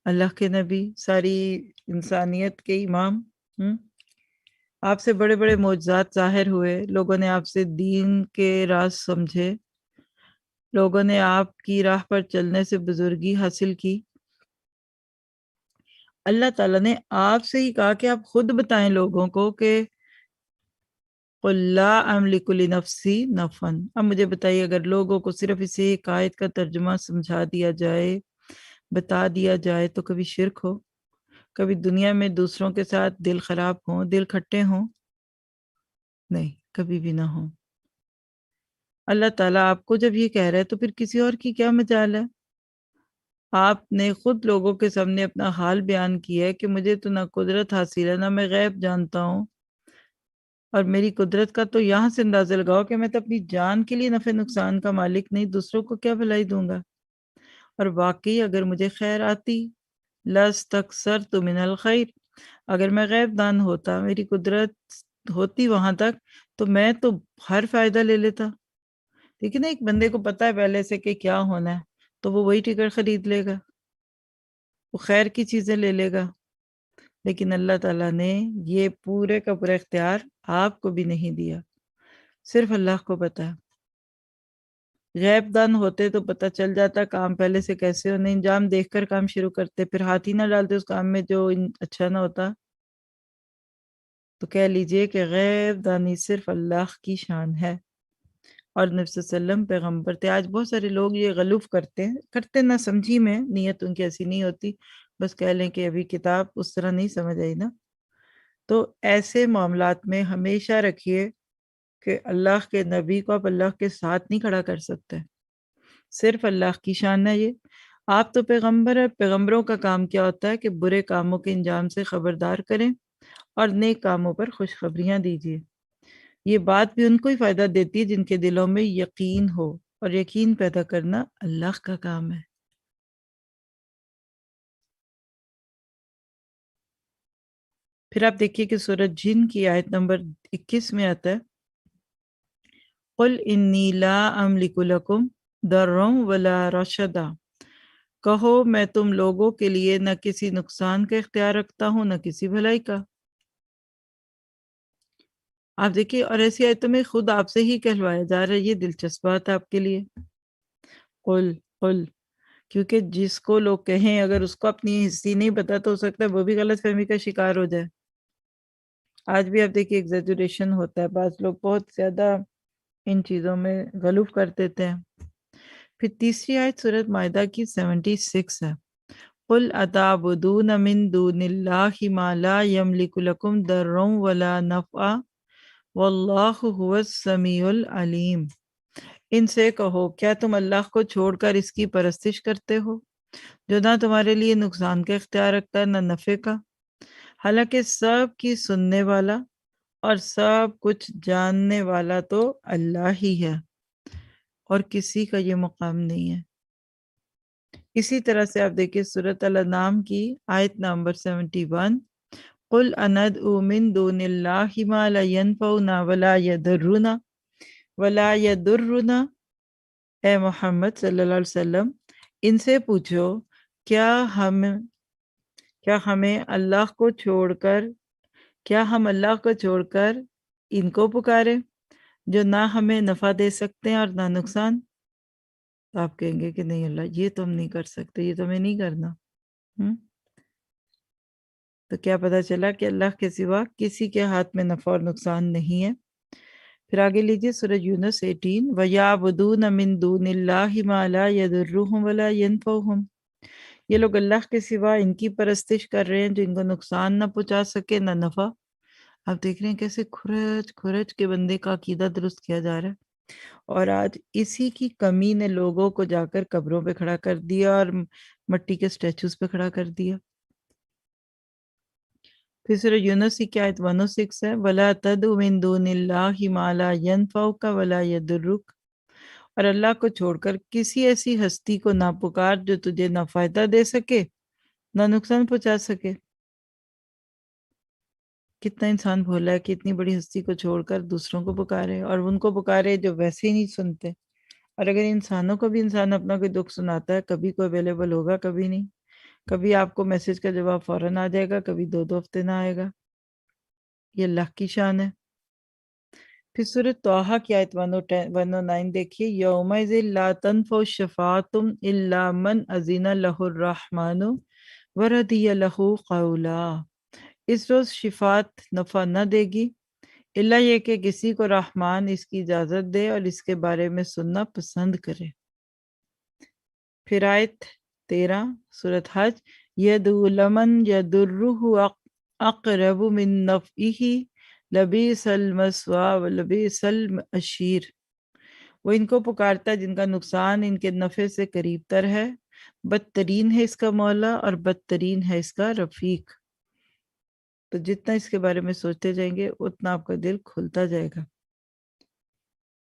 اللہ کے نبی، ساری انسانیت کے امام، آپ سے بڑے بڑے معجزات ظاہر ہوئے، لوگوں نے آپ سے دین کے راز سمجھے، لوگوں نے آپ کی راہ پر چلنے سے بزرگی حاصل کی۔ اللہ تعالیٰ نے آپ سے ہی کہا کہ آپ خود بتائیں لوگوں کو کہ قُلْ لَا أَمْلِكُ لِنَفْسِي نَفْعًا۔ اب مجھے بتائیے اگر لوگوں کو صرف اسے ایک آیت کا ترجمہ سمجھا دیا جائے بتا دیا جائے تو کبھی شرک ہو، کبھی دنیا میں دوسروں کے ساتھ دل خراب ہوں، دل کھٹے ہوں؟ نہیں، کبھی بھی نہ ہوں۔ اللہ تعالیٰ آپ کو جب یہ کہہ رہا ہے تو پھر کسی اور کی کیا مجال ہے؟ آپ نے خود لوگوں کے سامنے اپنا حال بیان کیا ہے کہ مجھے تو نہ قدرت حاصل ہے، نہ میں غیب جانتا ہوں، اور میری قدرت کا تو یہاں سے اندازہ لگاؤ کہ میں تو اپنی جان کے لیے نفع نقصان کا مالک نہیں، دوسروں کو کیا بھلائی دوں گا۔ اور واقعی اگر مجھے خیر آتی، لَاسْتَكْثَرْتُ مِنَ الْخَيْرِ، اگر میں غیب دان ہوتا، میری قدرت ہوتی وہاں تک، تو میں تو ہر فائدہ لے لیتا۔ لیکن ایک بندے کو پتہ ہے پہلے سے کہ کیا ہونا ہے، تو وہ وہی ٹکٹ خرید لے گا، وہ خیر کی چیزیں لے لے گا۔ لیکن اللہ تعالیٰ نے یہ پورے کا پورا اختیار آپ کو بھی نہیں دیا، صرف اللہ کو پتہ ہے۔ غیب دان ہوتے تو پتہ چل جاتا کام پہلے سے کیسے ہونے، انجام دیکھ کر کام شروع کرتے، پھر ہاتھ ہی نہ ڈالتے اس کام میں جو اچھا نہ ہوتا۔ تو کہہ لیجئے کہ غیب دانی صرف اللہ کی شان ہے، اور نبی صلی اللہ علیہ وسلم پیغمبر تھے۔ آج بہت سارے لوگ یہ غلوف کرتے نہ سمجھی میں، نیت ان کی ایسی نہیں ہوتی، بس کہہ لیں کہ ابھی کتاب اس طرح نہیں سمجھ آئی نا۔ تو ایسے معاملات میں ہمیشہ رکھیے کہ اللہ کے نبی کو آپ اللہ کے ساتھ نہیں کھڑا کر سکتے، صرف اللہ کی شان ہے یہ۔ آپ تو پیغمبر ہے، پیغمبروں کا کام کیا ہوتا ہے کہ برے کاموں کے انجام سے خبردار کریں اور نیک کاموں پر خوشخبریاں دیجیے۔ یہ بات بھی ان کو ہی فائدہ دیتی ہے جن کے دلوں میں یقین ہو، اور یقین پیدا کرنا اللہ کا کام ہے۔ پھر آپ دیکھیے کہ سورۃ جن کی آیت نمبر 21 میں آتا ہے، قُلْ إِنِّي لَا أَمْلِكُ لَكُمْ ضَرًّا وَلَا رَشَدًا، کہو میں تم لوگوں کے لیے نہ کسی نقصان کا اختیار رکھتا ہوں نہ کسی بھلائی کا۔ آپ دیکھیے، اور ایسی آیتوں میں خود آپ سے ہی کہلوایا جا رہا ہے، یہ دلچسپ بات ہے آپ کے لیے۔ قل قل، کیونکہ جس کو لوگ کہیں اگر اس کو اپنی حصی نہیں پتا تو ہو سکتا ہے وہ بھی غلط فہمی کا شکار ہو جائے۔ آج بھی آپ دیکھیے ایگزیجوریشن ہوتا ہے، بعض لوگ بہت زیادہ ان چیزوں میں غلوف کر دیتے ہیں۔ پھر تیسری آیت سورۃ مائدہ کی 76 ہے، قُلْ أَتَعْبُدُونَ مِن دُونِ اللَّهِ مَا لَا يَمْلِكُ لَكُمْ ضَرًّا وَلَا نَفْعًا وَاللَّهُ هُوَ السَّمِيعُ الْعَلِيمُ۔ ان سے کہو کیا تم اللہ کو چھوڑ کر اس کی پرستش کرتے ہو جو نہ تمہارے لیے نقصان کا اختیار رکھتا ہے نہ نفع کا، حالانکہ سب کی سننے والا اور سب کچھ جاننے والا تو اللہ ہی ہے، اور کسی کا یہ مقام نہیں ہے۔ اسی طرح سے آپ دیکھیں سورۃ الانعام کی آیت نمبر 71، قُلْ أَنَدْعُو مِن دُونِ اللَّهِ مَا لَا يَنفَعُنَا وَلَا يَضُرُّنَا، اے محمد صلی اللہ علیہ وسلم ان سے پوچھو کیا ہم اللہ کو چھوڑ کر ان کو پکارے جو نہ ہمیں نفع دے سکتے ہیں اور نہ نقصان؟ تو آپ کہیں گے کہ نہیں اللہ یہ تو ہم نہیں کر سکتے، یہ تو ہمیں نہیں کرنا۔ تو کیا پتہ چلا کہ اللہ کے سوا کسی کے ہاتھ میں نفع اور نقصان نہیں ہے۔ پھر آگے لیجیے سورہ یونس 18، وَيَعْبُدُونَ مِن دُونِ اللَّهِ مَا لَا يَضُرُّهُمْ وَلَا يَنفَعُهُمْ، یہ لوگ اللہ کے سوا ان کی پرستش کر رہے ہیں جو ان کو نقصان نہ پہنچا سکے نہ نفع۔ آپ دیکھ رہے ہیں کیسے کھرچ کے بندے کا عقیدہ درست کیا جا رہا ہے، اور آج اسی کی کمی نے لوگوں کو جا کر قبروں پہ کھڑا کر دیا اور مٹی کے سٹیچوز پہ کھڑا کر دیا۔ پھر سورہ یونس کی آیت 106 ہے، وَلَا تَدْعُ مِن دُونِ اللَّهِ مَا لَا يَنفَعُكَ وَلَا يَضُرُّكَ، اور اللہ کو چھوڑ کر کسی ایسی ہستی کو نہ پکار جو تجھے نہ فائدہ دے سکے نہ نقصان پہنچا سکے۔ کتنا انسان بھولا ہے کہ اتنی بڑی ہستی کو چھوڑ کر دوسروں کو پکارے، اور ان کو پکارے جو ویسے ہی نہیں سنتے۔ اور اگر انسانوں کو بھی انسان اپنا کوئی دکھ سناتا ہے، کبھی کوئی اویلیبل ہوگا کبھی نہیں، کبھی آپ کو میسج کا جواب فوراً آ جائے گا، کبھی 2 ہفتے نہ آئے گا۔ یہ اللہ کی شان ہے۔ پھر سورۃ طٰہٰ کی آیت 109 دیکھیے، یومئذ لا تنفع الشفاعۃ الا من اذن لہ الرحمن ورضی لہ قولا، اس روز شفاعت نفع نہ دے گی الا یہ کہ کسی کو رحمان اس کی اجازت دے اور اس کے بارے میں سننا پسند کرے۔ پھر آیت 13 سورۃ حج، یدعو لمن یضرہ اقرب من نفعہ لبیس المثوی ولبیس العشیر، وہ ان کو پکارتا ہے جن کا نقصان ان کے نفع سے قریب تر ہے، بدترین ہے اس کا مولا اور بدترین ہے اس کا رفیق۔ تو جتنا اس کے بارے میں سوچتے جائیں گے اتنا آپ کا دل کھلتا جائے گا۔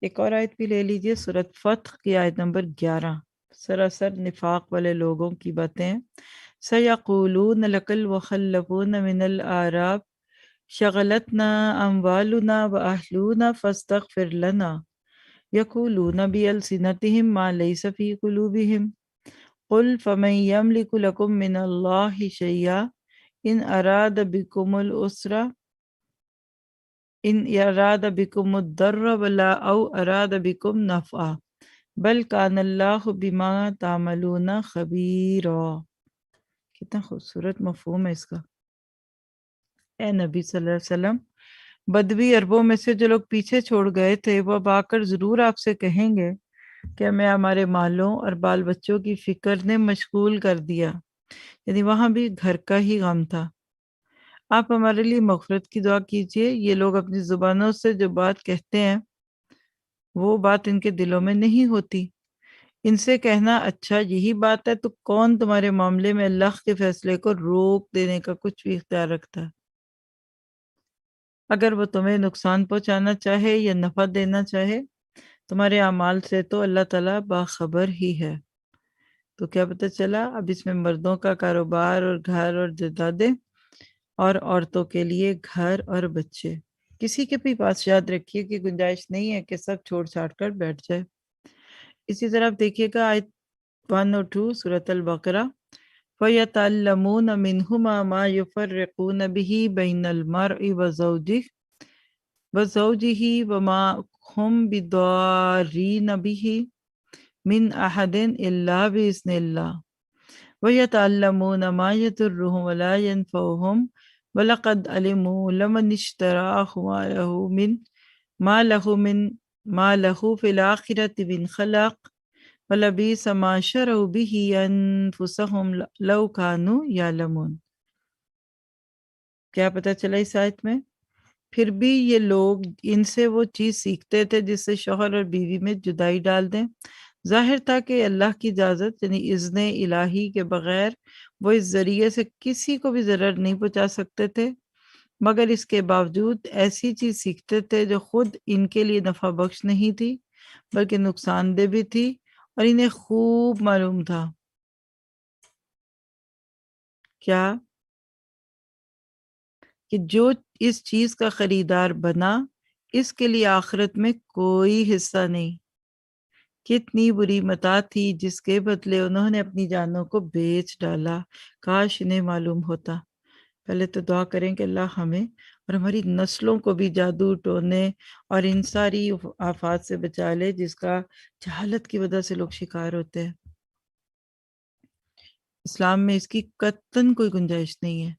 ایک اور آیت بھی لے لیجئے، سورۃ فتح کی آیت نمبر 11، سراسر نفاق والے لوگوں کی باتیں ہیں۔ سَيَقُولُونَ لَكَ الْمُخَلَّفُونَ مِنَ الْأَعْرَابِ شَغَلَتْنَا أَمْوَالُنَا وَأَهْلُونَا فَاسْتَغْفِرْ لَنَا يَقُولُونَ بِأَلْسِنَتِهِم مَّا لَيْسَ فِي قُلُوبِهِمْ قُلْ فَمَن يَمْلِكُ لَكُم مِّنَ اللَّهِ شَيْئًا إِنْ أَرَادَ بِكُمُ الْيُسْرَ إِنْ أَرَادَ بِكُمُ الضَّرَّ وَلَا أَوْ أَرَادَ بِكُمْ نَفْعًا بَلْ كَانَ اللَّهُ بِمَا تَعْمَلُونَ خَبِيرًا۔ کتنا خوبصورت مفہوم ہے اس کا۔ اے نبی صلی اللہ علیہ وسلم، بدوی عربوں میں سے جو لوگ پیچھے چھوڑ گئے تھے وہ اب آ کر ضرور آپ سے کہیں گے کہ ہمیں ہمارے مالوں اور بال بچوں کی فکر نے مشغول کر دیا، یعنی وہاں بھی گھر کا ہی غم تھا۔ آپ ہمارے لیے مغفرت کی دعا کیجئے۔ یہ لوگ اپنی زبانوں سے جو بات کہتے ہیں وہ بات ان کے دلوں میں نہیں ہوتی۔ ان سے کہنا اچھا یہی بات ہے تو کون تمہارے معاملے میں اللہ کے فیصلے کو روک دینے کا کچھ بھی اختیار رکھتا ہے؟ اگر وہ تمہیں نقصان پہنچانا چاہے یا نفع دینا چاہے، تمہارے اعمال سے تو اللہ تعالیٰ باخبر ہی ہے۔ تو کیا پتہ چلا؟ اب اس میں مردوں کا کاروبار اور گھر اور جائیدادیں اور عورتوں کے لیے گھر اور بچے۔ کسی کے بھی پاس یاد رکھیے کہ گنجائش نہیں ہے کہ سب چھوڑ چھاڑ کر بیٹھ جائے۔ اسی طرح آپ دیکھیے گا آیت 102 سورۃ البقرہ، فَيَتَعَلَّمُونَ مِنْهُمَا مَا يُفَرِّقُونَ بِهِ بَيْنَ الْمَرْءِ وَزَوْجِهِ وَمَا هُمْ بِضَارِّينَ بِهِ مِنْ أَحَدٍ إِلَّا بِإِذْنِ اللَّهِ وَيَتَعَلَّمُونَ مَا يَضُرُّهُمْ وَلَا يَنفَعُهُمْ وَلَقَدْ عَلِمُوا لَمَنِ اشْتَرَاهُ مَا لَهُ فِي الْآخِرَةِ مِنْ خَلَاقٍ وَلَبِئْسَ مَا شَرَوْا بِهِ أَنفُسَهُمْ لَوْ كَانُوا يَعْلَمُونَ۔ کیا پتہ چلا اس آیت میں؟ پھر بھی یہ لوگ ان سے وہ چیز سیکھتے تھے جس سے شوہر اور بیوی میں جدائی ڈال دیں۔ ظاہر تھا کہ اللہ کی اجازت یعنی اذن الہی کے بغیر وہ اس ذریعے سے کسی کو بھی ضرر نہیں پہنچا سکتے تھے، مگر اس کے باوجود ایسی چیز سیکھتے تھے جو خود ان کے لیے نفع بخش نہیں تھی بلکہ نقصان دہ بھی تھی، اور انہیں خوب معلوم تھا کیا کہ جو اس چیز کا خریدار بنا اس کے لیے آخرت میں کوئی حصہ نہیں۔ کتنی بری متاع تھی جس کے بدلے انہوں نے اپنی جانوں کو بیچ ڈالا، کاش انہیں معلوم ہوتا۔ پہلے تو دعا کریں کہ اللہ ہمیں اور ہماری نسلوں کو بھی جادو ٹونے اور ان ساری آفات سے بچا لے جس کا جہالت کی وجہ سے لوگ شکار ہوتے ہیں۔ اسلام میں اس کی قطعاً کوئی گنجائش نہیں ہے۔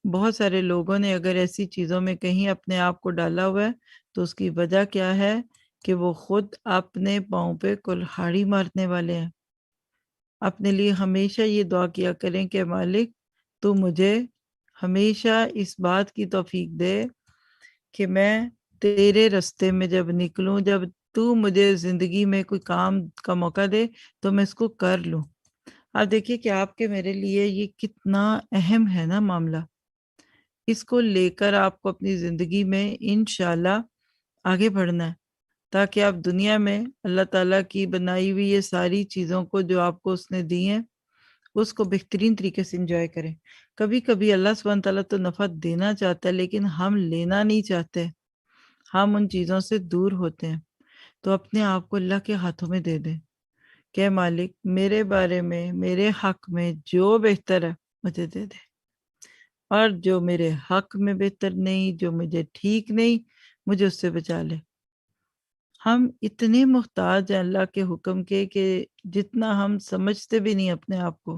بہت سارے لوگوں نے اگر ایسی چیزوں میں کہیں اپنے آپ کو ڈالا ہوا ہے تو اس کی وجہ کیا ہے کہ وہ خود اپنے پاؤں پہ کلہاڑی مارنے والے ہیں۔ اپنے لیے ہمیشہ یہ دعا کیا کریں کہ مالک تو مجھے ہمیشہ اس بات کی توفیق دے کہ میں تیرے رستے میں جب نکلوں، جب تو مجھے زندگی میں کوئی کام کا موقع دے تو میں اس کو کر لوں۔ آپ دیکھیے کہ آپ کے میرے لیے یہ کتنا اہم ہے نا معاملہ۔ اس کو لے کر آپ کو اپنی زندگی میں انشاءاللہ آگے بڑھنا ہے تاکہ آپ دنیا میں اللہ تعالیٰ کی بنائی ہوئی یہ ساری چیزوں کو جو آپ کو اس نے دی ہیں اس کو بہترین طریقے سے انجوائے کریں۔ کبھی کبھی اللہ سبحانہ تعالیٰ تو نفع دینا چاہتا ہے لیکن ہم لینا نہیں چاہتے، ہم ان چیزوں سے دور ہوتے ہیں۔ تو اپنے آپ کو اللہ کے ہاتھوں میں دے دیں کہ مالک میرے بارے میں میرے حق میں جو بہتر ہے مجھے دے دے، اور جو میرے حق میں بہتر نہیں، جو مجھے ٹھیک نہیں، مجھے اس سے بچا لے۔ ہم اتنے محتاج ہیں اللہ کے حکم کے کہ جتنا ہم سمجھتے بھی نہیں اپنے آپ کو،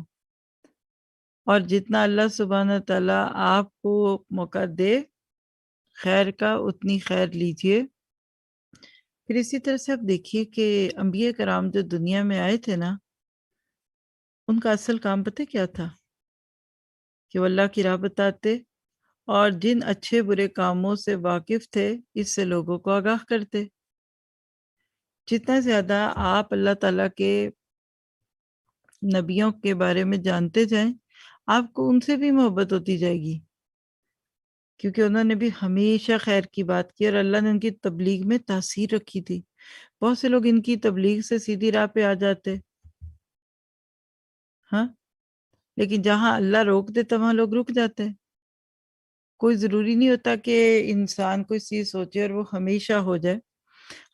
اور جتنا اللہ سبحانہ تعالیٰ آپ کو موقع دے خیر کا اتنی خیر لیجئے۔ پھر اسی طرح سے آپ دیکھیے کہ انبیاء کرام جو دنیا میں آئے تھے نا، ان کا اصل کام پتہ کیا تھا؟ کہ وہ اللہ کی راہ بتاتے اور جن اچھے برے کاموں سے واقف تھے اس سے لوگوں کو آگاہ کرتے۔ جتنا زیادہ آپ اللہ تعالیٰ کے نبیوں کے بارے میں جانتے جائیں آپ کو ان سے بھی محبت ہوتی جائے گی، کیونکہ انہوں نے بھی ہمیشہ خیر کی بات کی اور اللہ نے ان کی تبلیغ میں تاثیر رکھی تھی۔ بہت سے لوگ ان کی تبلیغ سے سیدھی راہ پہ آ جاتے، ہاں، لیکن جہاں اللہ روک دیتا وہاں لوگ رک جاتے ہیں۔ کوئی ضروری نہیں ہوتا کہ انسان کوئی چیز سوچے اور وہ ہمیشہ ہو جائے۔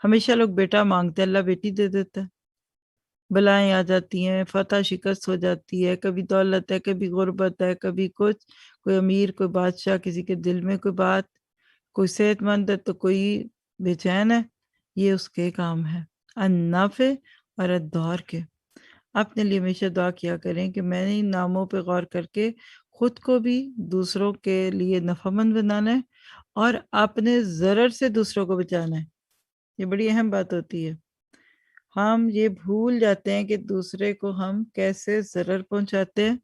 ہمیشہ لوگ بیٹا مانگتے ہیں، اللہ بیٹی دے دیتا ہے۔ بلائیں آ جاتی ہیں، فتح شکست ہو جاتی ہے، کبھی دولت ہے، کبھی غربت ہے، کبھی کچھ، کوئی امیر، کوئی بادشاہ، کسی کے دل میں کوئی بات، کوئی صحت مند ہے تو کوئی بے چین ہے۔ یہ اس کے کام ہے، النافع اور الدور کے۔ اپنے لیے ہمیشہ دعا کیا کریں کہ میں نے ان ناموں پہ غور کر کے خود کو بھی دوسروں کے لیے نفع مند بنانا ہے اور اپنے ضرر سے دوسروں کو بچانا ہے۔ یہ بڑی اہم بات ہوتی ہے۔ ہم یہ بھول جاتے ہیں کہ دوسرے کو ہم کیسے ضرر پہنچاتے ہیں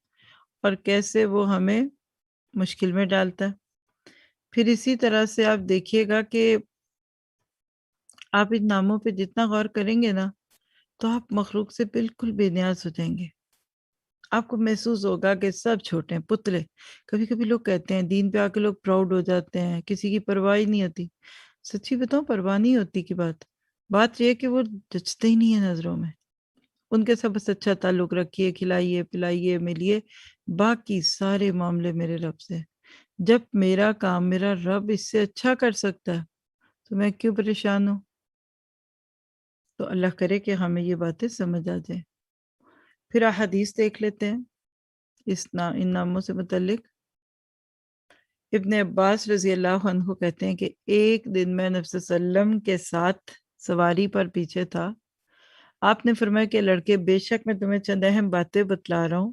اور کیسے وہ ہمیں مشکل میں ڈالتا ہے۔ پھر اسی طرح سے آپ دیکھیے گا کہ آپ ان ناموں پہ جتنا غور کریں گے نا تو آپ مخلوق سے بالکل بے نیاز ہو جائیں گے۔ آپ کو محسوس ہوگا کہ سب چھوٹے ہیں، پتلے۔ کبھی کبھی لوگ کہتے ہیں دین پہ آ کے لوگ پراؤڈ ہو جاتے ہیں، کسی کی پرواہ ہی نہیں ہوتی۔ سچی بتاؤں، پرواہ نہیں ہوتی کی بات یہ ہے کہ وہ جچتے ہی نہیں ہے نظروں میں۔ ان کے سب سے اچھا تعلق رکھیے، کھلائیے پلائیے ملیے، باقی سارے معاملے میرے رب سے۔ جب میرا کام میرا رب اس سے اچھا کر سکتا ہے تو میں کیوں پریشان ہوں؟ تو اللہ کرے کہ ہمیں یہ باتیں سمجھ آ جائیں۔ پھر احادیث دیکھ لیتے ہیں ان ناموں سے متعلق۔ ابن عباس رضی اللہ عنہ کہتے ہیں کہ ایک دن میں نبی صلی اللہ علیہ وسلم کے ساتھ سواری پر پیچھے تھا۔ آپ نے فرمایا کہ لڑکے، بے شک میں تمہیں چند اہم باتیں بتلا رہا ہوں،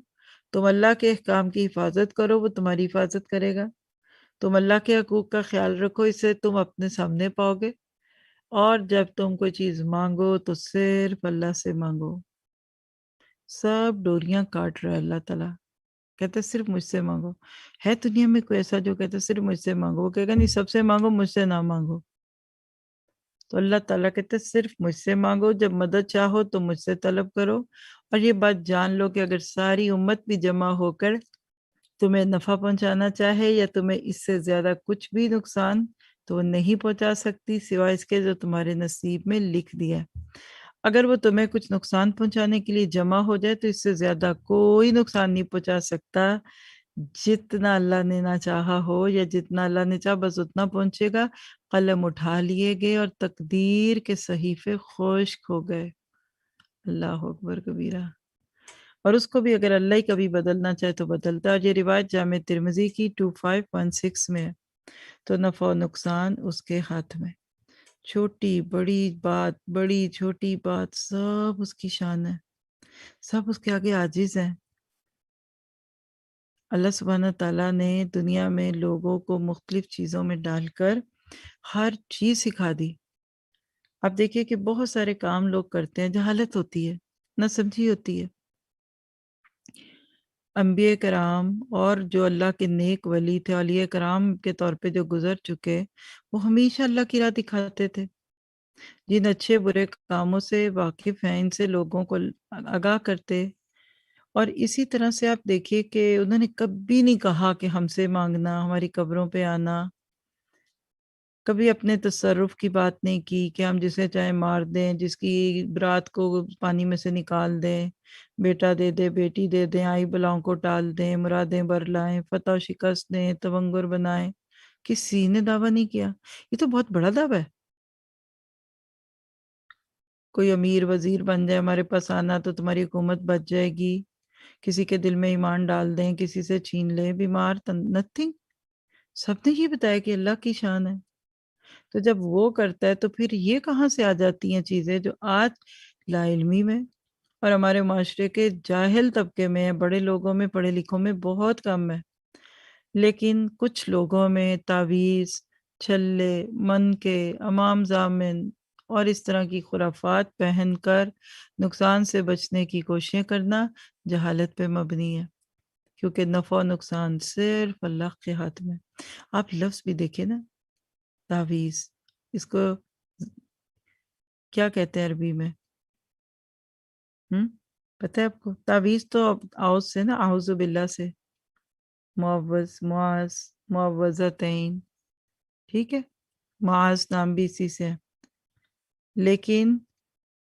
تم اللہ کے احکام کی حفاظت کرو، وہ تمہاری حفاظت کرے گا۔ تم اللہ کے حقوق کا خیال رکھو، اسے تم اپنے سامنے پاؤ گے، اور جب تم کوئی چیز مانگو تو صرف اللہ سے مانگو۔ سب ڈوریاں کاٹ رہا ہے اللہ تعالیٰ، کہتے صرف مجھ سے مانگو۔ ہے دنیا میں کوئی ایسا جو کہتا صرف مجھ سے مانگو؟ وہ کہے گا نہیں، سب سے مانگو، مجھ سے نہ مانگو۔ تو اللہ تعالیٰ کہتے صرف مجھ سے مانگو، جب مدد چاہو تو مجھ سے طلب کرو، اور یہ بات جان لو کہ اگر ساری امت بھی جمع ہو کر تمہیں نفع پہنچانا چاہے یا تمہیں اس سے زیادہ کچھ بھی نقصان، تو وہ نہیں پہنچا سکتی سوائے اس کے جو تمہارے نصیب میں لکھ دیا ہے۔ اگر وہ تمہیں کچھ نقصان پہنچانے کے لیے جمع ہو جائے تو اس سے زیادہ کوئی نقصان نہیں پہنچا سکتا۔ جتنا اللہ نے نہ چاہا ہو یا جتنا اللہ نے چاہا بس اتنا پہنچے گا۔ قلم اٹھا لیے گئے اور تقدیر کے صحیفے خشک ہو گئے۔ اللہ اکبر کبیرہ۔ اور اس کو بھی اگر اللہ ہی کبھی بدلنا چاہے تو بدلتا ہے۔ اور یہ روایت جامع ترمذی کی 2516 میں ہے۔ تو نفع و نقصان اس کے ہاتھ میں، چھوٹی بڑی بات، بڑی چھوٹی بات، سب اس کی شان ہے، سب اس کے آگے عاجز ہیں۔ اللہ سبحانہ تعالیٰ نے دنیا میں لوگوں کو مختلف چیزوں میں ڈال کر ہر چیز سکھا دی۔ آپ دیکھیے کہ بہت سارے کام لوگ کرتے ہیں، جہالت ہوتی ہے، نہ سمجھی ہوتی ہے۔ انبیاء کرام اور جو اللہ کے نیک ولی تھے، اولیاء کرام کے طور پہ جو گزر چکے، وہ ہمیشہ اللہ کی راہ دکھاتے تھے۔ جن اچھے برے کاموں سے واقف ہیں ان سے لوگوں کو آگاہ کرتے، اور اسی طرح سے آپ دیکھیے کہ انہوں نے کبھی نہیں کہا کہ ہم سے مانگنا، ہماری قبروں پہ آنا، کبھی اپنے تصرف کی بات نہیں کی کہ ہم جسے چاہے مار دیں، جس کی برات کو پانی میں سے نکال دیں، بیٹا دے دیں، بیٹی دے دیں، آئی بلاؤں کو ٹال دیں، مرادیں برلائیں، فتح و شکست دیں، تونگر بنائیں۔ کسی نے دعویٰ نہیں کیا۔ یہ تو بہت بڑا دعویٰ ہے۔ کوئی امیر وزیر بن جائے ہمارے پاس آنا تو تمہاری حکومت بچ جائے گی، کسی کے دل میں ایمان ڈال دیں، کسی سے چھین لیں، بیمار نتھنگ۔ سب نے یہ بتایا کہ اللہ کی شان ہے۔ تو جب وہ کرتا ہے تو پھر یہ کہاں سے آ جاتی ہیں چیزیں جو آج لا علمی میں اور ہمارے معاشرے کے جاہل طبقے میں، بڑے لوگوں میں، پڑھے لکھوں میں بہت کم ہے، لیکن کچھ لوگوں میں تعویذ، چھلے، من کے، امام ضامن، اور اس طرح کی خرافات پہن کر نقصان سے بچنے کی کوششیں کرنا جہالت پہ مبنی ہے، کیونکہ نفع و نقصان صرف اللہ کے ہاتھ میں۔ آپ لفظ بھی دیکھیں نا، تعویذ، اس کو کیا کہتے ہیں عربی میں؟ پتہ ہے آپ کو؟ تعویذ تو اعوذ سے نا، اعوذ باللہ سے، معوذ، معاذ، معوذتین، ٹھیک ہے، معاذ نام بھی اسی سے ہے، لیکن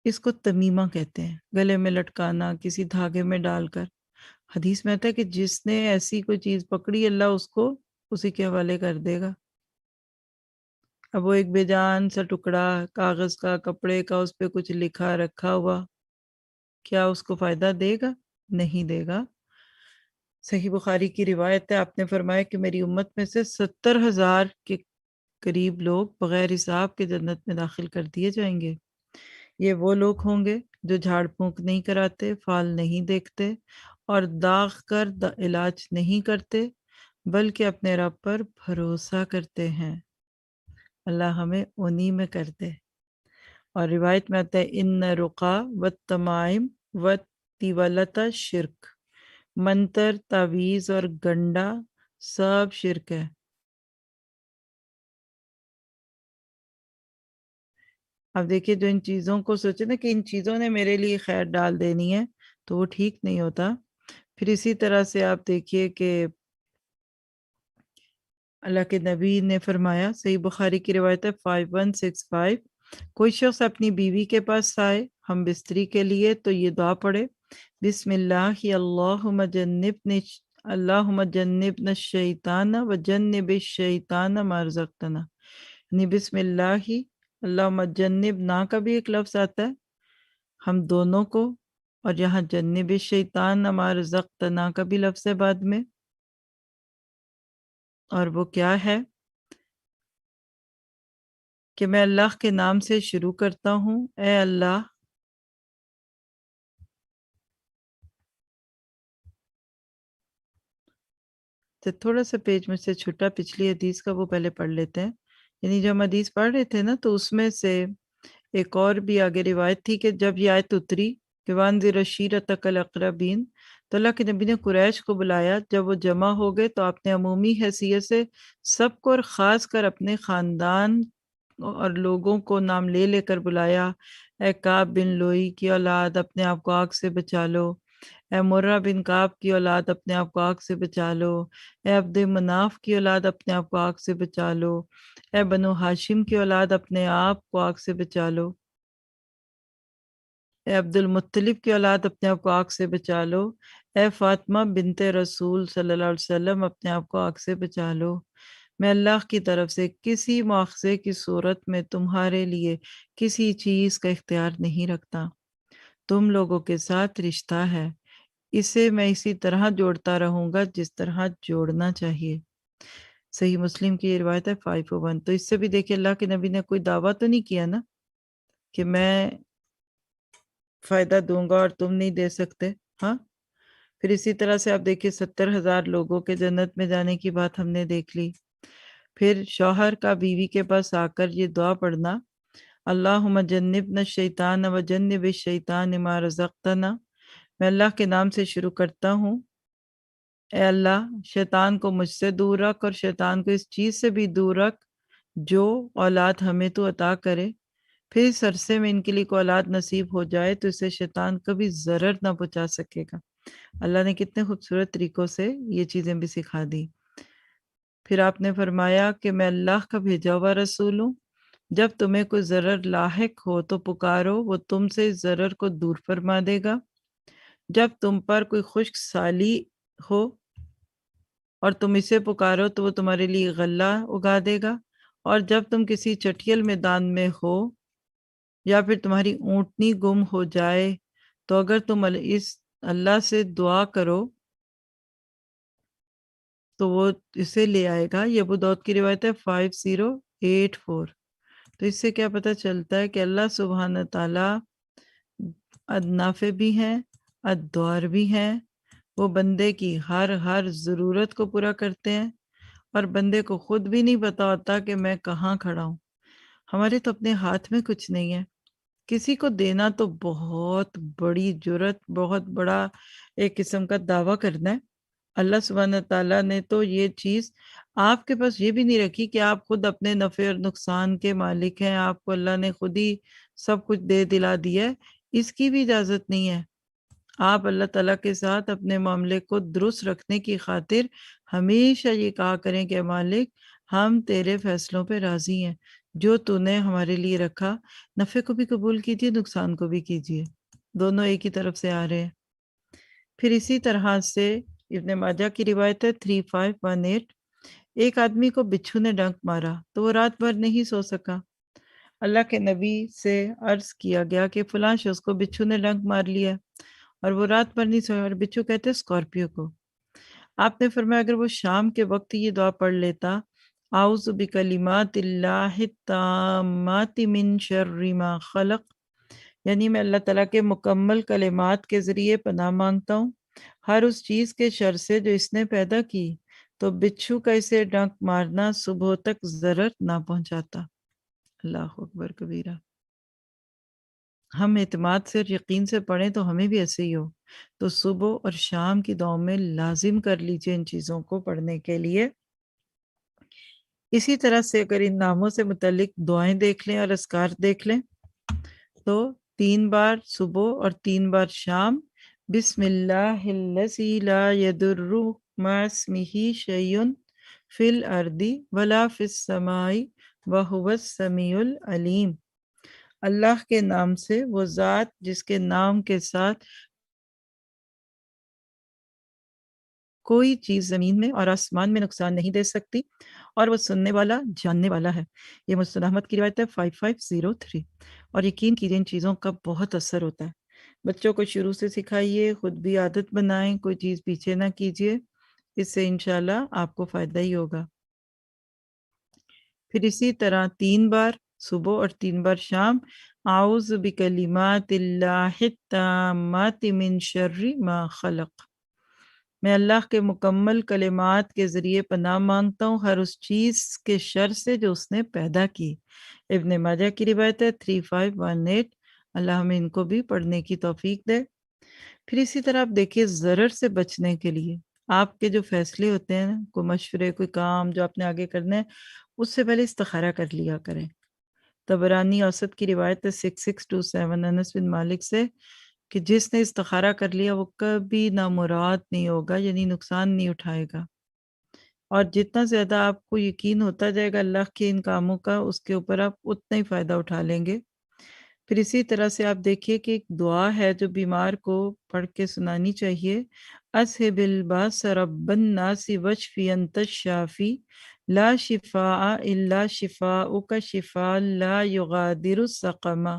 اس کو تمیمہ کہتے ہیں، گلے میں لٹکانا کسی دھاگے میں ڈال کر۔ حدیث میں آتا ہے کہ جس نے ایسی کوئی چیز پکڑی اللہ اس کو اسی کے حوالے کر دے گا۔ اب وہ ایک بے جان سا ٹکڑا کاغذ کا، کپڑے کا، اس پہ کچھ لکھا رکھا ہوا، کیا اس کو فائدہ دے گا؟ نہیں دے گا۔ صحیح بخاری کی روایت ہے، آپ نے فرمایا کہ میری امت میں سے 70,000 کے قریب لوگ بغیر حساب کے جنت میں داخل کر دیے جائیں گے۔ یہ وہ لوگ ہوں گے جو جھاڑ پھونک نہیں کراتے، فال نہیں دیکھتے اور داغ کر علاج نہیں کرتے، بلکہ اپنے رب پر بھروسہ کرتے ہیں۔ اللہ ہمیں انہی میں کر دے۔ اور روایت میں آتا ہے ان رقا و تمائم و تیولت شرک، منتر، تعویذ اور گنڈا سب شرک ہے۔ اب دیکھیے جو ان چیزوں کو سوچے نا کہ ان چیزوں نے میرے لیے خیر ڈال دینی ہے، تو وہ ٹھیک نہیں ہوتا۔ پھر اسی طرح سے آپ دیکھیے کہ اللہ کے نبی نے فرمایا، صحیح بخاری کی روایت ہے 5165، کوئی شخص اپنی بیوی کے پاس آئے ہم بستری کے لیے تو یہ دعا پڑھے، بسم اللہ اللہم جنبنا الشیطان و جنب الشیطان ما رزقتنا، یعنی بسم اللہ اللہم جنبنا کا بھی ایک لفظ آتا ہے ہم دونوں کو، اور یہاں جنب الشیطان ما رزقتنا کا بھی لفظ ہے بعد میں، اور وہ کیا ہے کہ میں اللہ کے نام سے شروع کرتا ہوں، اے اللہ تو تھوڑا سا پیج مجھ سے چھٹا پچھلی حدیث کا، وہ پہلے پڑھ لیتے ہیں۔ یعنی جو ہم حدیث پڑھ رہے تھے نا، تو اس میں سے ایک اور بھی آگے روایت تھی کہ جب یہ آیت اتری کہ وانذر عشیرتک الاقربین، تو اللہ کے نبی نے قریش کو بلایا، جب وہ جمع ہو گئے تو آپ نے عمومی حیثیت سے سب کو اور خاص کر اپنے خاندان اور لوگوں کو نام لے لے کر بلایا، اے کعب بن لوئی کی اولاد اپنے آپ کو آگ سے بچا لو، اے مرہ بن کعب کی اولاد اپنے آپ کو آگ سے بچا لو، اے عبد مناف کی اولاد اپنے آپ کو آگ سے بچا لو، اے بنو ہاشم کی اولاد اپنے آپ کو آگ سے بچا لو، اے عبد المطلب کی اولاد اپنے آپ کو آگ سے بچا لو، اے فاطمہ بنت رسول صلی اللہ علیہ وسلم اپنے آپ کو آگ سے بچا لو، میں اللہ کی طرف سے کسی مواخذے کی صورت میں تمہارے لیے کسی چیز کا اختیار نہیں رکھتا، تم لوگوں کے ساتھ رشتہ ہے، اسے میں اسی طرح جوڑتا رہوں گا جس طرح جوڑنا چاہیے۔ صحیح مسلم کی یہ روایت ہے 501۔ تو اس سے بھی دیکھیں اللہ کے نبی نے کوئی دعویٰ تو نہیں کیا نا کہ میں فائدہ دوں گا اور تم نہیں دے سکتے، ہاں۔ پھر اسی طرح سے آپ دیکھیے 70,000 لوگوں کے جنت میں جانے کی بات ہم نے دیکھ لی۔ پھر شوہر کا بیوی کے پاس آ کر یہ دعا پڑھنا، اللہم جنبنا الشیطان و جنب الشیطان ما رزقتنا، میں اللہ کے نام سے شروع کرتا ہوں، اے اللہ شیطان کو مجھ سے دور رکھ اور شیطان کو اس چیز سے بھی دور رکھ جو اولاد ہمیں تو عطا کرے، پھر اس عرصے میں ان کے لیے کوئی اولاد نصیب ہو جائے تو اسے شیطان کبھی ضرر نہ پہنچا سکے گا۔ اللہ نے کتنے خوبصورت طریقوں سے یہ چیزیں بھی سکھا دی۔ پھر آپ نے فرمایا کہ میں اللہ کا بھیجا ہوا رسول ہوں، جب تمہیں کوئی ضرر لاحق ہو تو پکارو، وہ تم سے اس ضرر کو دور فرما دے گا، جب تم پر کوئی خشک سالی ہو اور تم اسے پکارو تو وہ تمہارے لیے غلہ اگا دے گا، اور جب تم کسی چٹیل میدان میں ہو یا پھر تمہاری اونٹنی گم ہو جائے تو اگر تم اس اللہ سے دعا کرو تو وہ اسے لے آئے گا۔ یہ ابو داؤد کی روایت ہے 5084۔ تو اس سے کیا پتہ چلتا ہے کہ اللہ سبحانہ تعالیٰ نافع بھی ہیں، الضار بھی ہیں، وہ بندے کی ہر ضرورت کو پورا کرتے ہیں، اور بندے کو خود بھی نہیں پتا ہوتا کہ میں کہاں کھڑا ہوں۔ ہمارے تو اپنے ہاتھ میں کچھ نہیں ہے، کسی کو دینا تو بہت بڑی جرت، بہت بڑا ایک قسم کا دعویٰ کرنا ہے۔ اللہ سبحانہ تعالیٰ نے تو یہ چیز آپ کے پاس یہ بھی نہیں رکھی کہ آپ خود اپنے نفع اور نقصان کے مالک ہیں، آپ کو اللہ نے خود ہی سب کچھ دے دلا دیا ہے، اس کی بھی اجازت نہیں ہے۔ آپ اللہ تعالیٰ کے ساتھ اپنے معاملے کو درست رکھنے کی خاطر ہمیشہ یہ کہا کریں کہ مالک ہم تیرے فیصلوں پہ راضی ہیں، جو تو نے ہمارے لیے رکھا، نفع کو بھی قبول کیجیے، نقصان کو بھی کیجیے، دونوں ایک ہی طرف سے آ رہے ہیں۔ پھر اسی طرح سے ابن ماجہ کی روایت ہے 3518، ایک آدمی کو بچھو نے ڈنک مارا تو وہ رات بھر نہیں سو سکا۔ اللہ کے نبی سے عرض کیا گیا کہ فلاں شخص کو بچھو نے ڈنک مار لیا اور وہ رات بھر نہیں سویا، اور بچھو کہتے ہیں اسکارپیو کو۔ آپ نے فرمایا اگر وہ شام کے وقت یہ دعا پڑھ لیتا، اعوذ بکلمات اللہ التامات من شر ما خلق، یعنی میں اللہ تعالیٰ کے مکمل کلمات کے ذریعے پناہ مانگتا ہوں ہر اس چیز کے شر سے جو اس نے پیدا کی، تو بچھو کا اسے ڈنک مارنا صبح تک ضرر نہ پہنچاتا۔ اللہ اکبر کبیرہ۔ ہم اعتماد سے اور یقین سے پڑھیں تو ہمیں بھی ایسے ہی ہو، تو صبح اور شام کی دعاؤں میں لازم کر لیجئے ان چیزوں کو پڑھنے کے لیے۔ اسی طرح سے اگر ان ناموں سے متعلق دعائیں دیکھ لیں اور اذکار دیکھ لیں تو 3 بار صبح اور 3 بار شام بسم اللہ الذی لا یضر مع اسمہ شیء فی الارض ولا فی السماء وہو السمیع العلیم، اللہ کے نام سے، وہ ذات جس کے نام کے ساتھ کوئی چیز زمین میں اور آسمان میں نقصان نہیں دے سکتی، اور وہ سننے والا جاننے والا ہے۔ یہ مسند احمد کی روایت ہے 5503۔ اور یقین کیجیے ان چیزوں کا بہت اثر ہوتا ہے۔ بچوں کو شروع سے سکھائیے، خود بھی عادت بنائیں، کوئی چیز پیچھے نہ کیجیے، اس سے انشاءاللہ آپ کو فائدہ ہی ہوگا۔ پھر اسی طرح 3 بار صبح اور 3 بار شام اعوذ بکلمات اللہ التامات من شر ما خلق، میں اللہ کے مکمل کلمات کے ذریعے پناہ مانگتا ہوں ہر اس چیز کے شر سے جو اس نے پیدا کی۔ ابن ماجہ کی روایت ہے 3518۔ اللہ ہمیں ان کو بھی پڑھنے کی توفیق دے۔ پھر اسی طرح آپ دیکھیے ضرر سے بچنے کے لیے آپ کے جو فیصلے ہوتے ہیں، کوئی مشورے، کوئی کام جو آپ نے آگے کرنا ہے، اس سے پہلے استخارہ کر لیا کریں۔ طبرانی اوسط کی روایت ہے 6627 انس بن مالک سے کہ جس نے استخارہ کر لیا وہ کبھی نامراد نہیں ہوگا، یعنی نقصان نہیں اٹھائے گا، اور جتنا زیادہ آپ کو یقین ہوتا جائے گا اللہ کے ان کاموں کا، اس کے اوپر آپ اتنا ہی فائدہ اٹھا لیں گے۔ پھر اسی طرح سے آپ دیکھیے کہ ایک دعا ہے جو بیمار کو پڑھ کے سنانی چاہیے، اذھب الباس رب الناس واشفی انت الشافی لا شفاء الا شفاؤک شفاء لا یغادر سقما،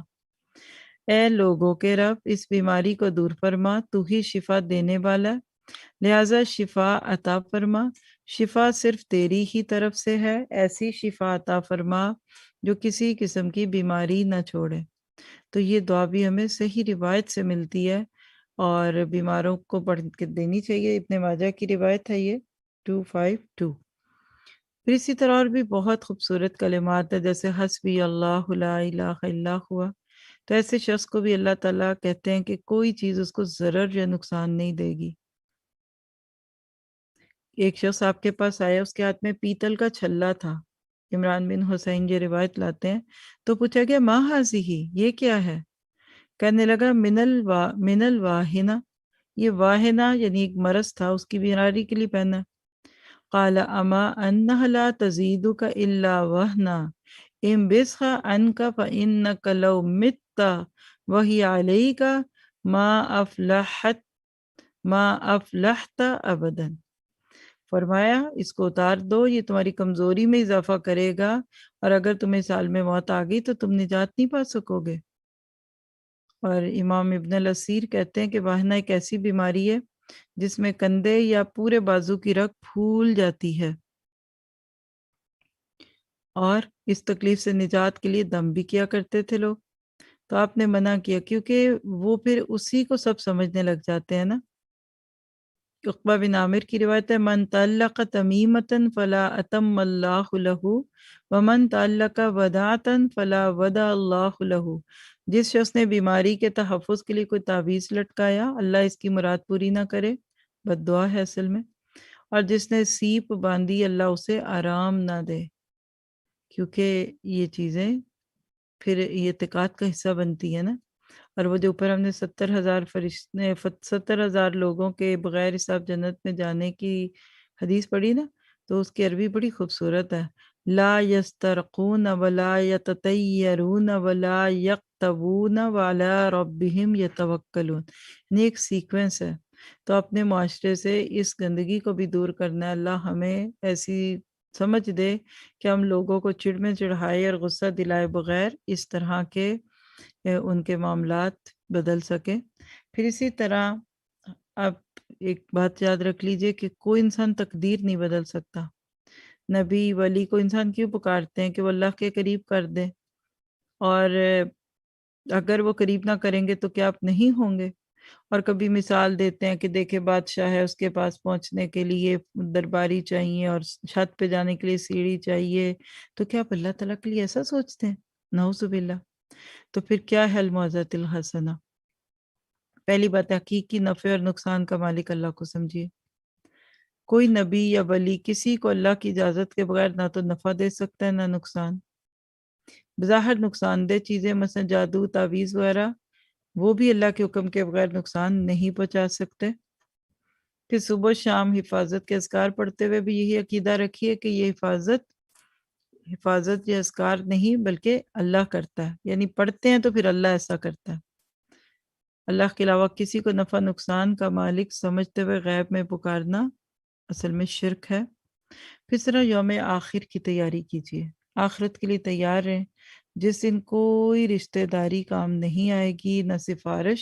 اے لوگوں کے رب اس بیماری کو دور فرما، تو ہی شفا دینے والا، لہٰذا شفا عطا فرما، شفا صرف تیری ہی طرف سے ہے، ایسی شفا عطا فرما جو کسی قسم کی بیماری نہ چھوڑے۔ تو یہ دعا بھی ہمیں صحیح روایت سے ملتی ہے اور بیماروں کو پڑھ کے دینی چاہیے۔ ابن ماجہ کی روایت ہے یہ 252۔ پھر اسی طرح اور بھی بہت خوبصورت کلمات ہیں، جیسے حسبی اللہ لا الہ الا ہوا، تو ایسے شخص کو بھی اللہ تعالیٰ کہتے ہیں کہ کوئی چیز اس کو ضرر یا نقصان نہیں دے گی۔ ایک شخص آپ کے پاس آیا، اس کے ہاتھ میں پیتل کا چھلا تھا، عمران بن حسین یہ روایت لاتے ہیں، تو پوچھا گیا ما ہذہ، یہ کیا ہے؟ کہنے لگا من الواہنہ، یہ واہنہ یعنی ایک مرض تھا، اس کی بیماری کے لیے پہنا۔ قال اما انہ لا تزیدک الا وہنا انبسخ عنک فانک لو مت وہی علیک ما افلحت ابدا، فرمایا اس کو اتار دو، یہ تمہاری کمزوری میں اضافہ کرے گا، اور اگر تمہیں سال میں موت آ گئی تو تم نجات نہیں پا سکو گے۔ اور امام ابن الاسیر کہتے ہیں کہ واہنہ ایک ایسی بیماری ہے جس میں کندھے یا پورے بازو کی رگ پھول جاتی ہے، اور اس تکلیف سے نجات کے لیے دم بھی کیا کرتے تھے لوگ، تو آپ نے منع کیا کیونکہ وہ پھر اسی کو سب سمجھنے لگ جاتے ہیں نا۔ عقبہ بن عامر کی روایت ہے من تعلق تمیمتن فلا اتم اللہ لہو ومن تعلق وداعتن فلا ودع اللہ لہو، جس شخص نے بیماری کے تحفظ کے لیے کوئی تعویذ لٹکایا اللہ اس کی مراد پوری نہ کرے، بد دعا ہے اصل میں، اور جس نے سیپ باندھی اللہ اسے آرام نہ دے، کیونکہ یہ چیزیں پھر یہ اعتقاد کا حصہ بنتی ہے نا۔ اور وہ جو اوپر ہم نے 70,000 فرشتے 70,000 لوگوں کے بغیر حساب جنت میں جانے کی حدیث پڑھی نا، تو اس کی عربی بڑی خوبصورت ہے، لا یسترقون ولا یتطیرون ولا یقتبون وعلی ربہم یتوکلون، یعنی ایک سیکوینس ہے۔ تو اپنے معاشرے سے اس گندگی کو بھی دور کرنا ہے، اللہ ہمیں ایسی سمجھ دے کہ ہم لوگوں کو چڑ میں چڑھائے اور غصہ دلائے بغیر اس طرح کے ان کے معاملات بدل سکے۔ پھر اسی طرح آپ ایک بات یاد رکھ لیجئے کہ کوئی انسان تقدیر نہیں بدل سکتا۔ نبی ولی کو انسان کیوں پکارتے ہیں کہ وہ اللہ کے قریب کر دیں، اور اگر وہ قریب نہ کریں گے تو کیا آپ نہیں ہوں گے؟ اور کبھی مثال دیتے ہیں کہ دیکھیں بادشاہ ہے، اس کے پاس پہنچنے کے لیے درباری چاہیے اور چھت پہ جانے کے لیے سیڑھی چاہیے، تو کیا آپ اللہ تعالیٰ کے لیے ایسا سوچتے ہیں؟ نعوذ باللہ۔ تو پھر کیا ہے الموعظۃ الحسنہ؟ پہلی بات حقیقی نفع اور نقصان کا مالک اللہ کو سمجھیے۔ کوئی نبی یا ولی کسی کو اللہ کی اجازت کے بغیر نہ تو نفع دے سکتا ہے نہ نقصان۔ بظاہر نقصان دہ چیزیں مثلا جادو، تعویذ وغیرہ، وہ بھی اللہ کے حکم کے بغیر نقصان نہیں پہنچا سکتے۔ پھر صبح و شام حفاظت کے اذکار پڑھتے ہوئے بھی یہی عقیدہ رکھیے کہ یہ حفاظت یہ اذکار نہیں بلکہ اللہ کرتا ہے، یعنی پڑھتے ہیں تو پھر اللہ ایسا کرتا ہے۔ اللہ کے علاوہ کسی کو نفع نقصان کا مالک سمجھتے ہوئے غیب میں پکارنا اصل میں شرک ہے۔ پھر طرح یوم آخر کی تیاری کیجیے، آخرت کے لیے تیار رہیں، جس دن کوئی رشتہ داری کام نہیں آئے گی نہ سفارش،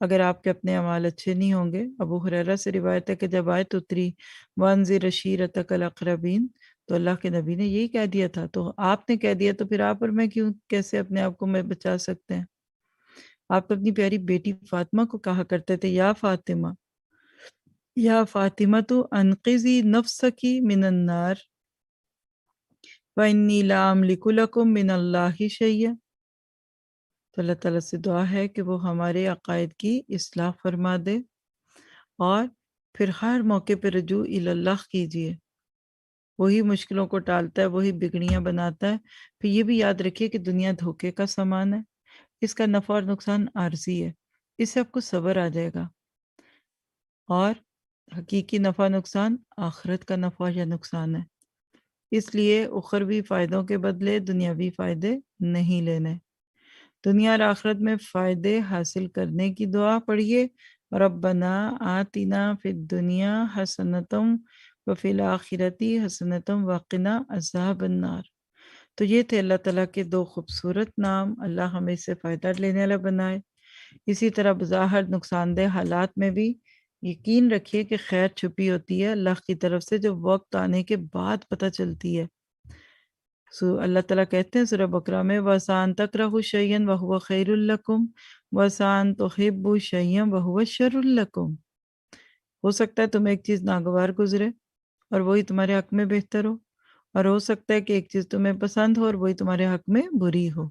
اگر آپ کے اپنے اعمال اچھے نہیں ہوں گے۔ ابو ہریرہ سے روایت ہے کہ جب آیت اتری وانذر عشیرتک الاقربین، تو اللہ کے نبی نے یہی کہہ دیا تھا، تو آپ نے کہہ دیا تو پھر آپ اور میں کیوں کیسے اپنے آپ کو میں بچا سکتے ہیں؟ آپ اپنی پیاری بیٹی فاطمہ کو کہا کرتے تھے یا فاطمہ تو انقذی نفسکی من النار وانی لا املک لکم من اللہ شیئا۔ تو اللہ تعالیٰ سے دعا ہے کہ وہ ہمارے عقائد کی اصلاح فرما دے، اور پھر ہر موقع پہ رجوع اللہ کیجیے، وہی مشکلوں کو ٹالتا ہے، وہی بگڑیاں بناتا ہے۔ پھر یہ بھی یاد رکھیے کہ دنیا دھوکے کا سامان ہے، اس کا نفع اور نقصان عارضی ہے، اس سے آپ کو صبر آ جائے گا، اور حقیقی نفع نقصان آخرت کا نفع یا نقصان ہے۔ اس لیے اخروی فائدوں کے بدلے دنیاوی فائدے نہیں لینے۔ دنیا اور آخرت میں فائدے حاصل کرنے کی دعا پڑھیے، ربنا آتنا فی الدنیا حسنتم وفی الآخرتی حسنتم وقنا عذاب النار۔ تو یہ تھے اللہ تعالیٰ کے دو خوبصورت نام، اللہ ہمیں اس سے فائدہ لینے والا بنائے۔ اسی طرح بظاہر نقصان دہ حالات میں بھی یقین رکھیے کہ خیر چھپی ہوتی ہے اللہ کی طرف سے، جو وقت آنے کے بعد پتہ چلتی ہے۔ اللہ تعالیٰ کہتے ہیں سورہ بقرہ میں وَسَأَن تَكْرَهُ شَيْئًا وَهُوَ خَيْرٌ لَكُمْ وَسَأَن تُحِبُّوا شَيْئًا وَهُوَ شَرٌّ لَكُمْ۔ ہو سکتا ہے تمہیں ایک چیز ناگوار گزرے اور وہی تمہارے حق میں بہتر ہو، اور ہو سکتا ہے کہ ایک چیز تمہیں پسند ہو اور وہی تمہارے حق میں بری ہو۔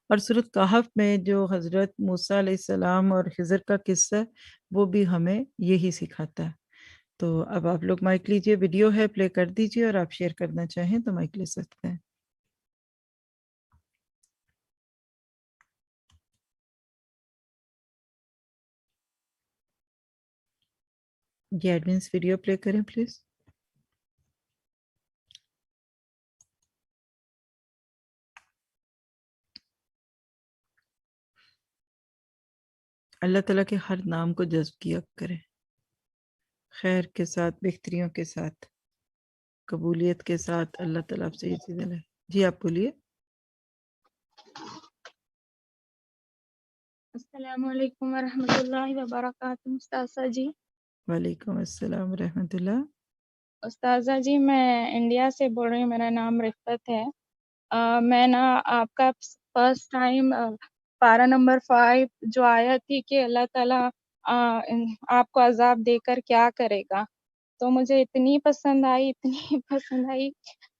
اور سورۃ کہف میں جو حضرت موسیٰ علیہ السلام اور خضر کا قصہ ہے، وہ بھی ہمیں یہی سکھاتا ہے۔ تو اب آپ لوگ مائک لیجئے، ویڈیو ہے پلے کر دیجئے، اور آپ شیئر کرنا چاہیں تو مائک لے سکتے ہیں۔ جی ایڈمنس ویڈیو پلے کریں پلیز۔ اللہ تعالیٰ کے ہر نام کو جذب کیا کریں، خیر کے ساتھ، بہتریوں کے ساتھ، قبولیت کے ساتھ۔ اللہ تعالیٰ آپ سے یہ چیزیں لے۔ جی آپ بولیے۔ السلام علیکم ورحمۃ اللہ وبرکاتہ استاذہ جی۔ وعلیکم السلام ورحمۃ اللہ۔ استاذہ جی میں انڈیا سے بول رہی ہوں، میرا نام رفت ہے۔ میں نا آپ کا فرسٹ ٹائم پارہ نمبر 5 جو آیا تھی کہ اللہ تعالیٰ آپ کو عذاب دے کر کیا کرے گا. تو مجھے اتنی پسند آئی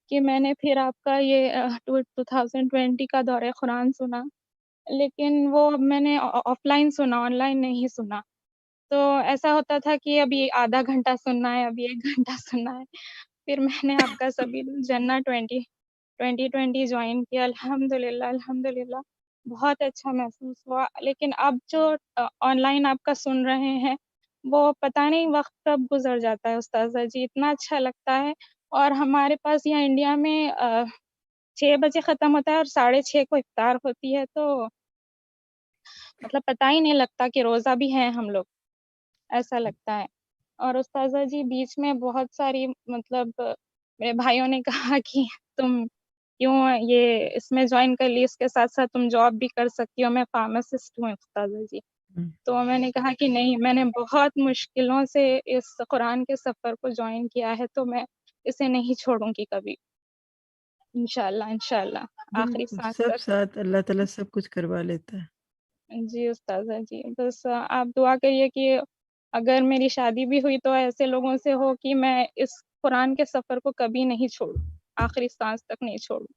کہ میں نے پھر آپ کا یہ 2020 کا دورہ قرآن سنا، لیکن وہ میں نے آف لائن سنا، آن لائن نہیں سنا. تو ایسا ہوتا تھا کہ ابھی آدھا گھنٹہ سننا ہے، ابھی 1 گھنٹہ سننا ہے. پھر میں نے آپ کا سبیل الجنہ 2020 جوائن کیا. الحمدللہ بہت اچھا محسوس ہوا. لیکن اب جو آن لائن آپ کا سن رہے ہیں وہ پتہ نہیں وقت کب گزر جاتا ہے استاذہ جی، اتنا اچھا لگتا ہے. اور ہمارے پاس یہاں انڈیا میں 6 بجے ختم ہوتا ہے اور 6:30 کو افطار ہوتی ہے، تو مطلب پتہ ہی نہیں لگتا کہ روزہ بھی ہیں ہم لوگ، ایسا لگتا ہے. اور استاذہ جی بیچ میں بہت ساری مطلب میرے بھائیوں نے کہا کہ تم کیوں یہ اس میں جوائن کر لی، اس کے ساتھ ساتھ تم جاب بھی کر سکتی ہو. میں فارماسسٹ ہوں استاذہ جی. تو میں نے کہا کہ نہیں، میں نے بہت مشکلوں سے اس قرآن کے سفر کو جوائن کیا ہے، تو میں اسے نہیں چھوڑوں گی کبھی، انشاءاللہ آخری بالکل سانس سب تک. ساتھ اللہ تعالیٰ سب کچھ کروا لیتا ہے. جی استاذہ جی، بس آپ دعا کریے کہ اگر میری شادی بھی ہوئی تو ایسے لوگوں سے ہو کہ میں اس قرآن کے سفر کو کبھی نہیں چھوڑوں، آخری سانس تک نہیں چھوڑوں.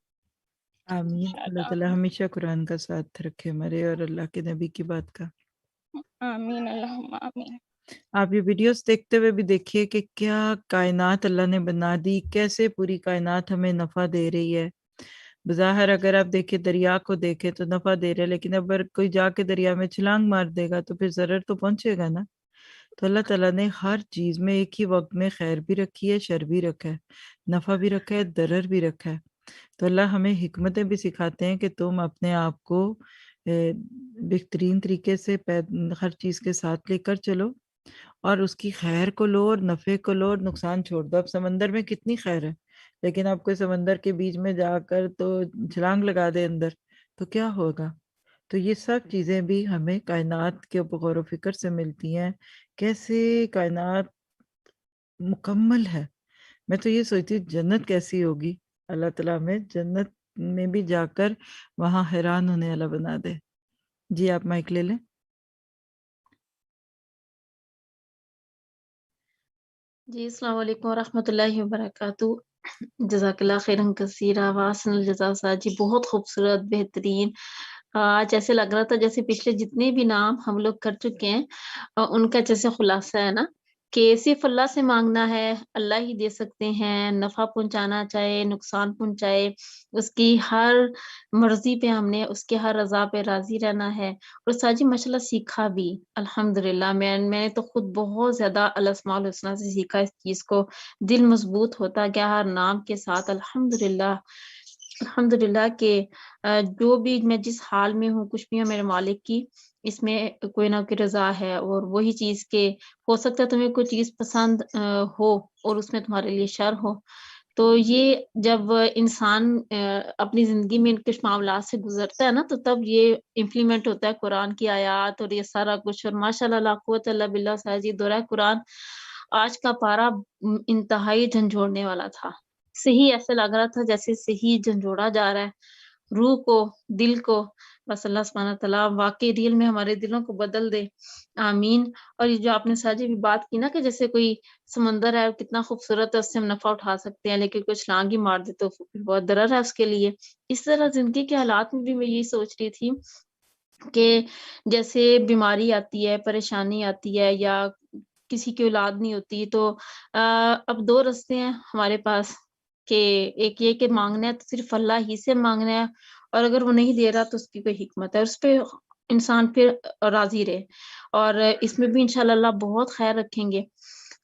آمین. اللہ تعالیٰ ہمیشہ قرآن کا ساتھ رکھے ہمارے اور اللہ کے نبی کی بات کا. آمین اللہم آمین. آپ یہ ویڈیوز دیکھتے ہوئے بھی دیکھیے کہ کیا کائنات اللہ نے بنا دی، کیسے پوری کائنات ہمیں نفع دے رہی ہے. بظاہر اگر آپ دیکھیں دریا کو دیکھیں تو نفع دے رہے، لیکن اگر کوئی جا کے دریا میں چھلانگ مار دے گا تو پھر ضرر تو پہنچے گا نا. تو اللہ تعالیٰ نے ہر چیز میں ایک ہی وقت میں خیر بھی رکھی ہے، شر بھی رکھا ہے، نفع بھی رکھا ہے، ضرر بھی رکھا ہے. تو اللہ ہمیں حکمتیں بھی سکھاتے ہیں کہ تم اپنے آپ کو بہترین طریقے سے ہر چیز کے ساتھ لے کر چلو اور اس کی خیر کو لو اور نفع کو لو اور نقصان چھوڑ دو. اب سمندر میں کتنی خیر ہے، لیکن آپ کوئی سمندر کے بیچ میں جا کر تو چھلانگ لگا دے اندر تو کیا ہوگا. تو یہ سب چیزیں بھی ہمیں کائنات کے غور و فکر سے ملتی ہیں، کیسے کائنات مکمل ہے. میں تو یہ سوچتی ہوں جنت کیسی ہوگی. اللہ تعالیٰ ہمیں جنت میں بھی جا کر وہاں حیران ہونے والا بنا دے. جی آپ مائک لے لیں. جی السلام علیکم ورحمۃ اللہ وبرکاتہ. جزاک اللہ خیرن کثیرہ واحسن الجزاء. جی بہت خوبصورت، بہترین. آج ایسے لگ رہا تھا جیسے پچھلے جتنے بھی نام ہم لوگ کر چکے ہیں ان کا جیسے خلاصہ ہے نا، کہ صرف اللہ سے مانگنا ہے، اللہ ہی دے سکتے ہیں. نفع پہنچانا چاہے نقصان پہنچائے، اس کی ہر مرضی پہ ہم نے اس کے ہر رضا پہ راضی رہنا ہے. اور ساجی ماشاءاللہ سیکھا بھی الحمدللہ. میں نے تو خود بہت زیادہ الاسماء الحسنی سے سیکھا اس چیز کو. دل مضبوط ہوتا گیا ہر نام کے ساتھ. الحمدللہ کہ جو بھی میں جس حال میں ہوں، کچھ بھی ہوں، میرے مالک کی اس میں کوئی نہ کوئی رضا ہے. اور وہی چیز کے ہو سکتا ہے تمہیں کوئی چیز پسند ہو اور اس میں تمہارے لیے شر ہو. تو یہ جب انسان اپنی زندگی میں ان کچھ معاملات سے گزرتا ہے نا، تو تب یہ امپلیمنٹ ہوتا ہے قرآن کی آیات اور یہ سارا کچھ. اور ماشاءاللہ لا قوت الا باللہ ساجی دورہ قرآن آج کا پارا انتہائی جھنجھوڑنے والا تھا. صحیح ایسے لگ رہا تھا جیسے صحیح جھنجھوڑا جا رہا ہے روح کو، دل کو. بس اللہ سبحانہ تعالیٰ واقعی ریل میں ہمارے دلوں کو بدل دے. آمین. اور یہ جو آپ نے ساجی بھی بات کی نا کہ جیسے کوئی سمندر ہے کتنا خوبصورت ہے، اس سے ہم نفع اٹھا سکتے ہیں، لیکن کوئی چھلانگ ہی مار دے تو بہت ضرر ہے اس کے لیے. اس طرح زندگی کے حالات میں بھی میں یہی سوچ رہی تھی کہ جیسے بیماری آتی ہے، پریشانی آتی ہے، یا کسی کی اولاد نہیں ہوتی، تو اب 2 رستے ہیں ہمارے پاس، کہ ایک یہ کہ مانگنا ہے تو صرف اللہ ہی سے مانگنا ہے، اور اگر وہ نہیں دے رہا تو اس کی کوئی حکمت ہے، اس پہ انسان پھر راضی رہے. اور اس میں بھی انشاءاللہ اللہ بہت خیر رکھیں گے.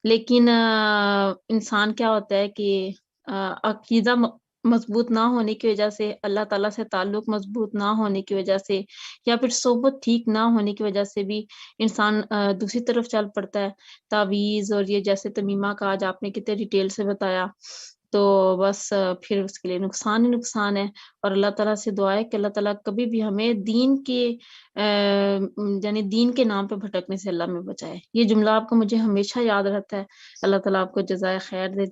لیکن انسان کیا ہوتا ہے کہ عقیدہ مضبوط نہ ہونے کی وجہ سے، اللہ تعالیٰ سے تعلق مضبوط نہ ہونے کی وجہ سے، یا پھر صحبت ٹھیک نہ ہونے کی وجہ سے بھی انسان دوسری طرف چل پڑتا ہے. تعویذ اور یہ جیسے تمیمہ کا آج آپ نے کتنے ڈیٹیل سے بتایا، تو بس پھر اس کے لیے نقصان ہی نقصان ہے. اور اللہ تعالیٰ سے دعا ہے کہ اللہ تعالیٰ کبھی بھی ہمیں دین کے یعنی دین کے نام پہ بھٹکنے سے اللہ میں بچائے. یہ جملہ آپ کو مجھے ہمیشہ یاد رہتا ہے. اللہ تعالیٰ آپ کو جزائے خیر دے.